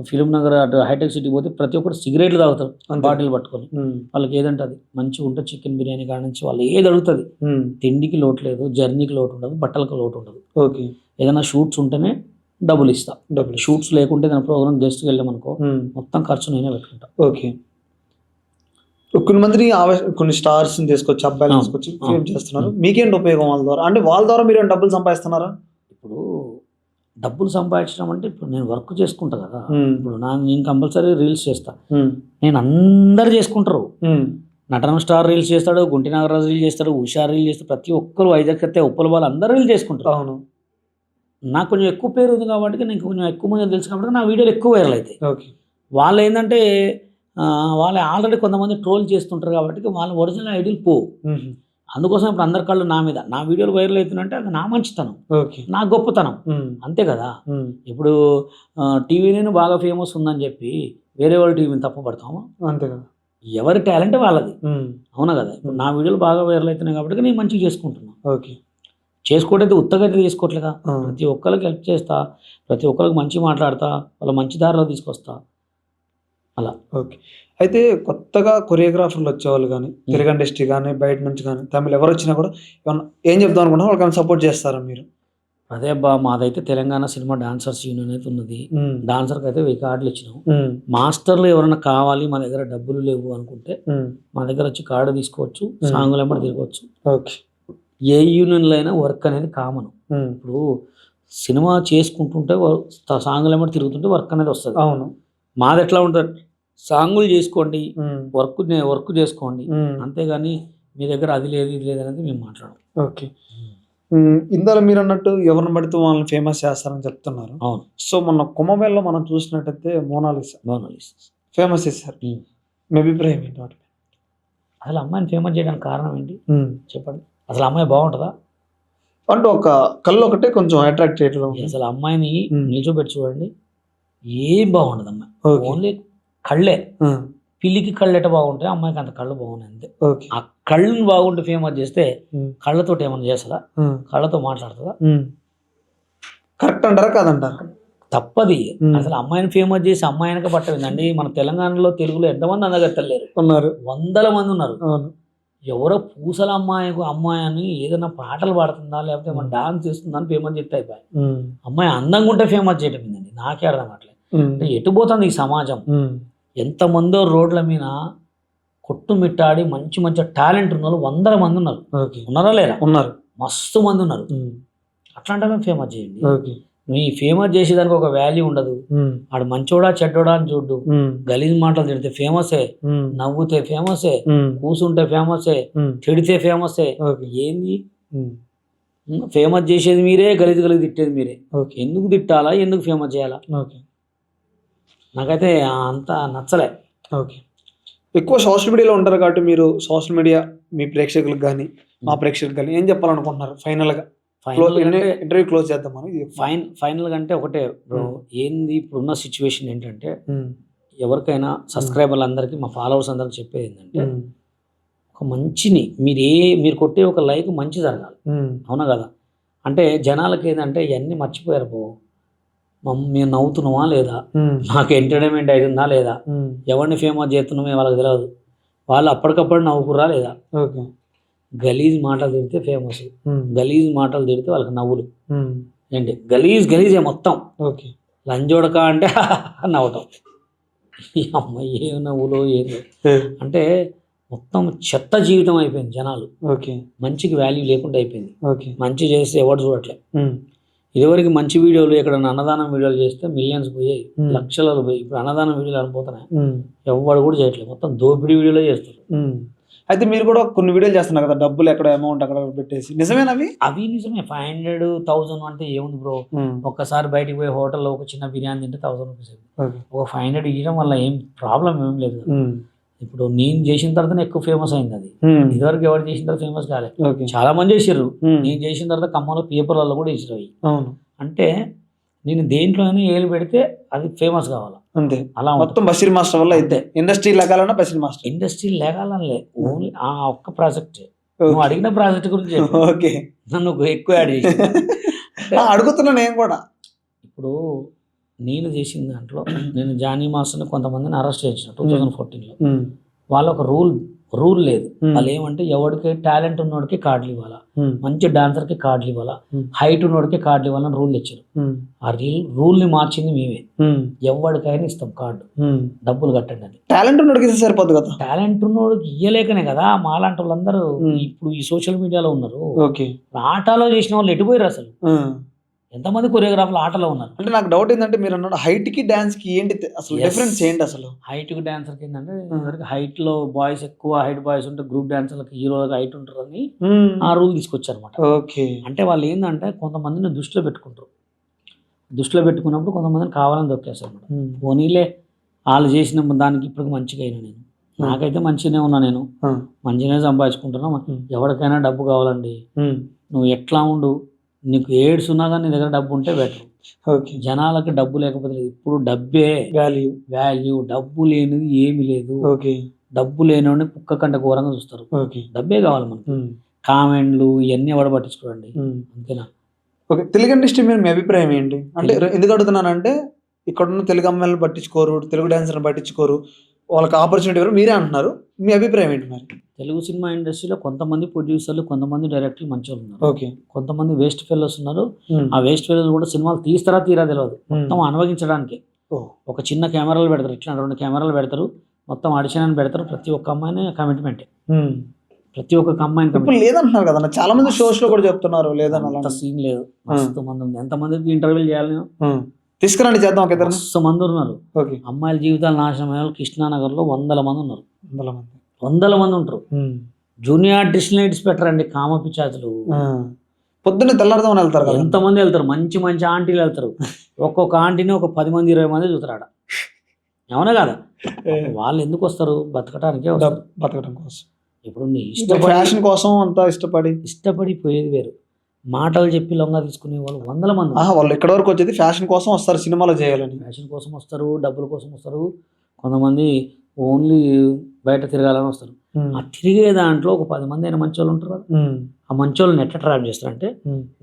ఫిలిం నగర్ అటు హైటెక్ సిటీ పోతే ప్రతి ఒక్కరు సిగరెట్లు తాగుతారు బాటిల్ పట్టుకొని. వాళ్ళకి ఏదంటే అది మంచిగా ఉంటుంది. చికెన్ బిర్యానీ కాడ నుంచి వాళ్ళు ఏది అడుగుతుంది. తిండికి లోటు లేదు, జర్నీకి లోటు ఉండదు, బట్టలకు లోటు ఉండదు. ఓకే. ఏదైనా షూట్స్ ఉంటేనే డబ్బులు ఇస్తా. షూట్స్ లేకుంటే ఏదైనా ప్రోగ్రామ్ గెస్ట్కి వెళ్ళామనుకో మొత్తం ఖర్చు నేనే పెట్టుకుంటా. ఓకే. కొన్ని మందిని కొన్ని స్టార్స్ తీసుకొచ్చి అబ్బాయిలు తీసుకొచ్చి ఫేమ్ చేస్తున్నారు. మీకేంటి ఉపయోగం వాళ్ళ ద్వారా? అంటే వాళ్ళ ద్వారా మీరు డబ్బులు సంపాదిస్తున్నారా? ఇప్పుడు డబ్బులు సంపాదించడం అంటే ఇప్పుడు నేను వర్క్ చేసుకుంటా కదా. ఇప్పుడు నేను కంపల్సరీ రీల్స్ చేస్తా. నేను అందరు చేసుకుంటారు. నటన స్టార్ రీల్స్ చేస్తాడు, గుంటి నాగరాజు రీల్ చేస్తాడు, ఉషా రీల్ చేస్తాడు. ప్రతి ఒక్కరు వైజాగ్ అయితే ఉప్పల వాళ్ళు అందరూ రీల్ చేసుకుంటారు. అవును. నాకు కొంచెం ఎక్కువ పేరు ఉంది కాబట్టి, నేను కొంచెం ఎక్కువ మంది తెలుసు కాబట్టి నా వీడియోలు ఎక్కువ వైరల్ అవుతాయి. ఓకే. వాళ్ళు ఏంటంటే వాళ్ళు ఆల్రెడీ కొంతమంది ట్రోల్ చేస్తుంటారు కాబట్టి వాళ్ళ ఒరిజినల్ ఐడియాలు పోవు. అందుకోసం ఇప్పుడు అందరి కళ్ళు నా మీద. నా వీడియోలు వైరల్ అవుతుందంటే అది నా మంచితనం, నా గొప్పతనం, అంతే కదా. ఇప్పుడు టీవీ నేను బాగా ఫేమస్ ఉందని చెప్పి వేరే వాళ్ళ టీవీని తప్పుపడతాము, అంతే కదా. ఎవరి టాలెంట్ వాళ్ళది, అవునా కదా. ఇప్పుడు నా వీడియోలు బాగా వైరల్ అవుతున్నాయి కాబట్టి నేను మంచిగా చేసుకుంటున్నాను. ఓకే. చేసుకోవటైతే ఉత్తగా అయితే చేసుకోవట్లేదా. ప్రతి ఒక్కరికి హెల్ప్ చేస్తా, ప్రతి ఒక్కరికి మంచి మాట్లాడతా, వాళ్ళ మంచి దారిలో తీసుకొస్తా అలా. ఓకే. అయితే కొత్తగా కొరియోగ్రాఫర్లు వచ్చేవాళ్ళు కానీ, తెలుగు ఇండస్ట్రీ కానీ, బయట నుంచి కానీ, తమిళ ఎవరు వచ్చినా కూడా ఏం చెప్దాం అనుకున్నా వాళ్ళకి సపోర్ట్ చేస్తారా మీరు? అదే మాదైతే తెలంగాణ సినిమా డాన్సర్స్ యూనియన్ అయితే ఉన్నది. డాన్సర్కి అయితే 1000 కార్డులు ఇచ్చినాం. మాస్టర్లు ఎవరైనా కావాలి, మా దగ్గర డబ్బులు లేవు అనుకుంటే మా దగ్గర వచ్చి కార్డు తీసుకోవచ్చు, సాంగులు ఎమ్మడి తిరగవచ్చు. ఓకే. ఏ యూనియన్లో అయినా వర్క్ అనేది కామన్. ఇప్పుడు సినిమా చేసుకుంటుంటే సాంగులు ఎమ్మడి తిరుగుతుంటే వర్క్ అనేది వస్తుంది. అవును. మాది ఎట్లా ఉంటుంది, సాంగులు చేసుకోండి, వర్క్ చేసుకోండి, అంతేగాని మీ దగ్గర అది లేదు ఇది లేదు అనేది మేము మాట్లాడం. ఓకే. ఇందులో మీరు అన్నట్టు ఎవరిని పడితే వాళ్ళని ఫేమస్ చేస్తారని చెప్తున్నారు. అవును. సో మొన్న కుంభమేళలో మనం చూసినట్టయితే మోనాలిసా ఫేమస్ చేశారు. మీ అభిప్రాయం ఏంటి వాటి? అసలు అమ్మాయిని ఫేమస్ చేయడానికి కారణం ఏంటి చెప్పండి? అసలు అమ్మాయి బాగుంటుందా? అంటే ఒక కళ్ళు ఒకటే కొంచెం అట్రాక్ట్ చేయడం. అసలు అమ్మాయిని నిల్చోబెట్టి చూడండి, ఏం బాగుండదు అమ్మాయి. ఓన్లీ కళ్ళే. పిల్లికి కళ్ళు ఎట్ట బాగుంటాయి, అమ్మాయికి అంత కళ్ళు బాగున్నాయి అంతే. ఆ కళ్ళని బాగుంటే ఫేమస్ చేస్తే కళ్ళతో ఏమన్నా చేస్తుందా? కళ్ళతో మాట్లాడుతుందా? కరెక్ట్ అంటారా కాదంటారా? తప్పది. అసలు అమ్మాయిని ఫేమస్ చేసి అమ్మాయి వెనక పట్టవిందండి. మన తెలంగాణలో తెలుగులో ఎంతమంది అందగత్తలేరు ఉన్నారు, వందల మంది ఉన్నారు. ఎవరో పూసల అమ్మాయి అని ఏదైనా పాటలు పాడుతుందా లేకపోతే ఏమైనా డాన్స్ చేస్తుందా అని ఫేమస్ చేస్తే అయిపోయి. అమ్మాయి అందంగా ఉంటే ఫేమస్ చేయటం ఏందండి, నాకే అర్థం కావట్లేదు. ఎటు పోతుంది ఈ సమాజం? ఎంతమందో రోడ్ల మీద కొట్టుమిట్టాడి మంచి మంచి టాలెంట్ ఉన్న వాళ్ళు వందల మంది ఉన్నారు. ఉన్నారా లేరా? ఉన్నారు, మస్తు మంది ఉన్నారు. అట్లాంటి ఫేమస్ చేయండి. మీ ఫేమస్ చేసేదానికి ఒక వాల్యూ ఉండదు. ఆడు మంచోడా చెడ్డోడా అని చూడు. గలీజ్ మాటలు తిడితే ఫేమసే, నవ్వుతే ఫేమసే, కూసుంటే ఫేమసే, తిడితే ఫేమసే. ఏంది ఫేమస్ చేసేది మీరే, గలీజ్ తిట్టేది మీరే. ఎందుకు తిట్టాలా, ఎందుకు ఫేమస్ చేయాలా? నాకైతే అంత నచ్చలే. ఓకే. ఎక్కువ సోషల్ మీడియాలో ఉంటారు కాబట్టి మీరు సోషల్ మీడియా మీ ప్రేక్షకులకు కానీ మా ప్రేక్షకులకు కానీ ఏం చెప్పాలనుకుంటున్నారు ఫైనల్గా? ఇంటర్వ్యూ క్లోజ్ చేద్దాం. ఫైనల్ అంటే ఒకటే బ్రో, ఏంది ఇప్పుడున్న సిచ్యువేషన్ ఏంటంటే ఎవరికైనా సబ్స్క్రైబర్లు అందరికీ, మా ఫాలోవర్స్ అందరికి చెప్పేది ఏంటంటే ఒక మంచిని మీరు కొట్టే ఒక లైక్ మంచి జరగాలి, అవునా కదా. అంటే జనాలకి ఏంటంటే ఇవన్నీ మర్చిపోయారు బో, మేము నవ్వుతున్నామా లేదా, నాకు ఎంటర్టైన్మెంట్ అవుతుందా లేదా, ఎవరిని ఫేమస్ చేస్తున్నామే వాళ్ళకి తెలియదు, వాళ్ళు అప్పటికప్పుడు నవ్వుకురా లేదా. ఓకే. గలీజ్ మాటలు తిడితే ఫేమస్, గలీజ్ మాటలు తిడితే వాళ్ళకి నవ్వులు. ఏంటి గలీజే మొత్తం. ఓకే. లంజోడక అంటే నవ్వటం, ఈ అమ్మాయి ఏ నవ్వులో ఏదో అంటే మొత్తం చెత్త జీవితం అయిపోయింది జనాలు. ఓకే. మంచికి వాల్యూ లేకుండా అయిపోయింది. ఓకే. మంచి చేస్తే ఎవరు చూడట్లే. ఇదివరకు మంచి వీడియోలు ఎక్కడన్నా అన్నదానం వీడియోలు చేస్తే మిలియన్స్ పోయాయి, లక్షలలో పోయి. ఇప్పుడు అన్నదానం వీడియోలు అనిపోతున్నాయి, ఎవరు కూడా చేయట్లేదు, మొత్తం దోపిడీ వీడియోలో చేస్తారు. అయితే మీరు కూడా కొన్ని వీడియోలు చేస్తున్నారు కదా, డబ్బులు ఎక్కడ అమౌంట్ అక్కడ పెట్టేసి, నిజమేనా అవి? నిజమే. 500, 1000 అంటే ఏముంది బ్రో, ఒక్కసారి బయటికి పోయి హోటల్లో ఒక చిన్న బిర్యానీ తింటే 1000 రూపీస్. ఒక 500 ఇవ్వడం వల్ల ఏం ప్రాబ్లం ఏం లేదు. ఇప్పుడు నేను చేసిన తర్వాతనే ఎక్కువ ఫేమస్ అయింది అది. ఇదివరకు ఎవరు చేసిన తర్వాత ఫేమస్ కాలేదు. ఓకే. చాలా మంది చేసిర్రు. నేను చేసిన తర్వాత ఖమ్మంలో పేపర్లలో కూడా వేసిరు అవి. అవును. అంటే నేను దేంట్లోనే ఏలు పెడితే అది ఫేమస్ కావాలి. అంతే. అలా మొత్తం బషీర్ మాస్టర్ వల్ల అయితే ఇండస్ట్రీ లేకాలన్నా బషీర్ మాస్టర్. ఇండస్ట్రీ లేగాలనిలే, ఓన్లీ ఆ ఒక్క ప్రాజెక్ట్. నువ్వు అడిగిన ప్రాజెక్ట్ గురించి చెప్పు. ఓకే. నన్ను ఎక్కువ యాడ్ చేసి అడుగుతున్నా నేను కూడా. ఇప్పుడు నేను చేసిన దాంట్లో నేను జానీ మాస్టర్ని కొంతమందిని అరెస్ట్ చేసిన 2014లో. వాళ్ళ ఒక రూల్ లేదు. వాళ్ళు ఏమంటే ఎవరికి టాలెంట్ ఉన్నోడికి కార్డులు ఇవ్వాలా, మంచి డాన్సర్కి కార్డులు ఇవ్వాలా, హైట్ ఉన్నోడికి కార్డులు ఇవ్వాలని రూల్ తెచ్చారు. ఆ రూల్ని మార్చింది మేమే. ఎవరికైనా ఇస్తాం కార్డు, డబ్బులు కట్టండి అని. టాలెంట్ ఉన్నోడికి సరిపోదు కదా. టాలెంట్ ఉన్నోడికి ఇయ్యలేకనే కదా మాలాంటి వాళ్ళందరూ ఇప్పుడు ఈ సోషల్ మీడియాలో ఉన్నారు. ఆటలో చేసిన వాళ్ళు ఎటుపోయారు అసలు? ఎంతమంది కొరియోగ్రాఫర్లు ఆటలో ఉన్నారు? అంటే నాకు డౌట్ ఏంటంటే మీరు అన్నాడు హైట్ కి డాన్స్ కి ఏంటి అసలు డిఫరెన్స్ ఏంటి అసలు? హైట్ కి డాన్సర్ కి ఏంటంటే హైట్ లో బాయ్స్ ఎక్కువ హైట్ బాయ్స్ ఉంటే గ్రూప్ డాన్సర్లకి హీరోలకు హైట్ ఉంటారని ఆ రూల్ తీసుకొచ్చారు అనమాట. ఓకే. అంటే వాళ్ళు ఏంటంటే కొంతమందిని దృష్టిలో పెట్టుకుంటారు. దృష్టిలో పెట్టుకున్నప్పుడు కొంతమందిని కావాలని దొక్కేస్తారు అనమాట. పోనీలే వాళ్ళు చేసిన దానికి ఇప్పుడు మంచిగా అయినా నేను, నాకైతే మంచిగానే ఉన్నా, నేను మంచిగానే సంపాదించుకుంటున్నా. ఎవరికైనా డబ్బు కావాలండి, నువ్వు ఎట్లా ఉండు, నీకు ఎయిడ్స్ ఉన్నా కానీ నీ దగ్గర డబ్బు ఉంటే బెటర్. జనాలకి డబ్బు లేకపోతే లేదు. ఇప్పుడు డబ్బే వాల్యూ. డబ్బు లేనిది ఏమి లేదు. డబ్బు లేనివాడిని కుక్క కంట ఘోరంగా చూస్తారు. డబ్బే కావాలి మనకి. కామెంట్లు ఇవన్నీ ఎవడ పట్టించుకోండి, అంతేనా? ఓకే. తెలుగు ఇండస్ట్రీ మీద మీ అభిప్రాయం ఏంటి? అంటే ఎందుకు అడుగుతున్నానంటే ఇక్కడున్న తెలుగు అమ్మాయిలను పట్టించుకోరు, తెలుగు డాన్సర్ని పట్టించుకోరు, వాళ్ళకి ఆపర్చునిటీ ఎవరు మీరే అంటున్నారు. మీ అభిప్రాయం ఏంటి మరి? తెలుగు సినిమా ఇండస్ట్రీలో కొంతమంది ప్రొడ్యూసర్లు, కొంతమంది డైరెక్టర్లు మంచిగా ఉన్నారు. ఓకే. కొంతమంది వేస్ట్ ఫెలోస్ ఉన్నారు. ఆ వేస్ట్ ఫెలోస్ కూడా సినిమాలు తీస్తారా తీరా తెలియదు. మొత్తం అనుభవించడానికి ఒక చిన్న కెమెరాలు పెడతారు, ఇట్లా 2 కెమెరాలు పెడతారు, మొత్తం ఆడిషన్ అని పెడతారు. ప్రతి ఒక్క అమ్మాయిని కమిట్మెంట్, ప్రతి ఒక్క అమ్మాయిని లేదంటున్నారు కదా. చాలా మంది షోస్ లో కూడా చెప్తున్నారు లేదని. అంత సీన్ లేదు. మస్తు మంది ఉంది. ఎంతమందికి ఇంటర్వ్యూలు చేయాలి? తీసుకురండి, చేద్దాం. మస్తు మంది ఉన్నారు. అమ్మాయిల జీవితాలు నాశనం అయిన కృష్ణానగర్ లో 100 మంది ఉన్నారు. 100 మంది ఉంటారు. జూనియర్ ఆర్టిస్టులు ఇడిచి పెట్టరండి కామ పిచాచులు. పొద్దున్న తెల్లారుదామని వెళ్తారు. ఎంతమంది వెళ్తారు? మంచి మంచి ఆంటీలు వెళ్తారు. ఒక్కొక్క ఆంటీని ఒక 10 మంది 20 మంది చూస్తారు ఆడ. అవునా కదా? వాళ్ళు ఎందుకు వస్తారు? బతకటానికే వస్తారు. బతకడం కోసం. ఇప్పుడు నీ ఫ్యాషన్ కోసం అంతా ఇష్టపడి పోయేది వేరు. మాటలు చెప్పి లొంగ తీసుకునే వాళ్ళు 100 మంది. వాళ్ళు ఎక్కడి వరకు వచ్చేది ఫ్యాషన్ కోసం వస్తారు, సినిమాలో చేయాలని. ఫ్యాషన్ కోసం వస్తారు, డబ్బుల కోసం వస్తారు. కొంతమంది ఓన్లీ బయట తిరగాలని వస్తారు. ఆ తిరిగే దాంట్లో ఒక 10 మంది అయిన మంచి వాళ్ళు ఉంటారు కదా. ఆ మంచి వాళ్ళని ఎట్లా ట్రాప్ చేస్తారు అంటే,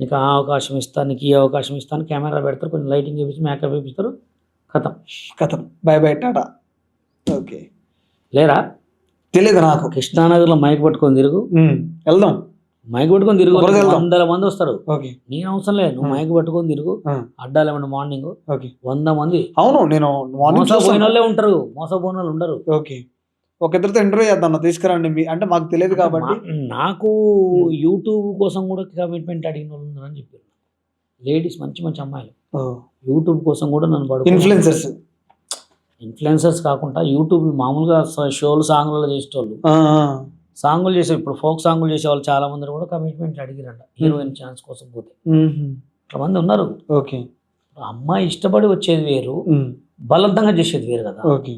నీకు ఆ అవకాశం ఇస్తాను, నీకు ఈ అవకాశం ఇస్తాను, కెమెరా పెడతారు, కొంచెం లైటింగ్ వేపించి మేకప్ వేపిస్తారు, కథం బై బై టాటా. ఓకే. లేరా? తెలియదు నాకు. కృష్ణానగర్లో మైక్ పట్టుకొని తిరుగు, వెళ్దాం. మైక్ పట్టుకొని తిరుగు, 100 మంది వస్తారు. నేను అవసరం లేదు, నువ్వు మైక్ పట్టుకొని తిరుగు. అడ్డాలు ఏమన్నా మార్నింగ్ 100 మంది. అవును, నేను మోసపోయిన వాళ్ళే ఉంటారు, మోసపోయిన వాళ్ళు ఉండరు. ఓకే. ఒక ఇద్దరితో ఇంటర్వ్యూ చేద్దాం, తీసుకురండి. అంటే మాకు తెలియదు కాబట్టి. నాకు యూట్యూబ్ కోసం కూడా కమిట్మెంట్ అడిగిన వాళ్ళు ఉన్నారని చెప్పారు. లేడీస్ మంచి మంచి అమ్మాయిలు యూట్యూబ్ కోసం కూడా నన్ను పడు. ఇన్ఫ్లుయెన్సర్స్ కాకుండా యూట్యూబ్ మామూలుగా షోలు సాంగ్లలో చేసేవాళ్ళు, సాంగులు చేసే, ఇప్పుడు ఫోక్ సాంగులు చేసేవాళ్ళు చాలా మంది కూడా కమిట్మెంట్ అడిగిరంట హీరోయిన్ ఛాన్స్ కోసం పోతే. అట్లా మంది ఉన్నారు. ఓకే. అమ్మాయి ఇష్టపడి వచ్చేది వేరు, బలవంతంగా చేసేది వేరు కదా. ఓకే.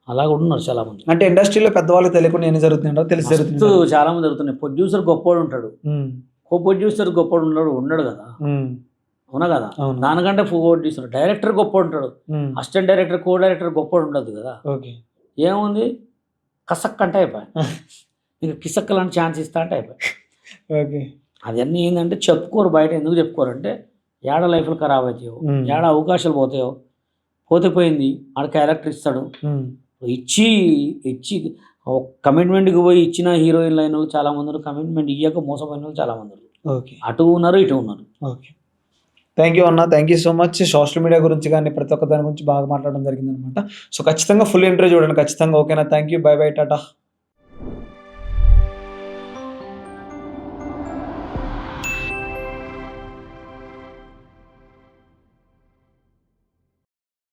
అలా కూడా ఉన్నారు చాలా మంది. అంటే ఇండస్ట్రీలో పెద్దవాళ్ళు తెలియకుండా ఏం జరుగుతుందో తెలిసి జరుగుతుంది. చాలా మంది జరుగుతున్నాయి. ప్రొడ్యూసర్ గొప్పవాడు ఉంటాడు, కో ప్రొడ్యూసర్ గొప్పవాడు ఉండడు కదా. అవునా కదా? దానికంటే ప్రొడ్యూసర్ డైరెక్టర్ గొప్పవాడు ఉంటాడు, అసిస్టెంట్ డైరెక్టర్, కో డైరెక్టర్ గొప్పవాడు ఉండదు కదా. ఓకే. ఏముంది, కసక్ అంటే అయిపోయి ఇక కిసక్కలని ఛాన్స్ ఇస్తా అంటే అయిపోయి. ఓకే. అవన్నీ ఏంటంటే చెప్పుకోరు బయట. ఎందుకు చెప్పుకోరు అంటే ఏడ లైఫ్లు ఖరాబ్ అవుతాయో, ఏడ అవకాశాలు పోతాయో. పోతే పోయింది, ఆడ క్యారెక్టర్ ఇస్తాడు, ఇచ్చి కమిట్మెంట్కి పోయి ఇచ్చిన హీరోయిన్లు అయిన వాళ్ళు చాలా మంది ఉన్నారు, కమిట్మెంట్ ఇయ్యక మోసపోయిన వాళ్ళు చాలా మంది ఉన్నారు. ఓకే. అటు ఉన్నారు, ఇటు ఉన్నారు. ఓకే. థ్యాంక్ యూ అన్న, thank you so much. Social media గురించి కానీ ప్రతి ఒక్క దాని గురించి బాగా మాట్లాడడం జరిగింది అనమాట. సో ఖచ్చితంగా ఫుల్ ఇంటర్వ్యూ చూడండి ఖచ్చితంగా. ఓకేనా? Thank you, by by, Tata.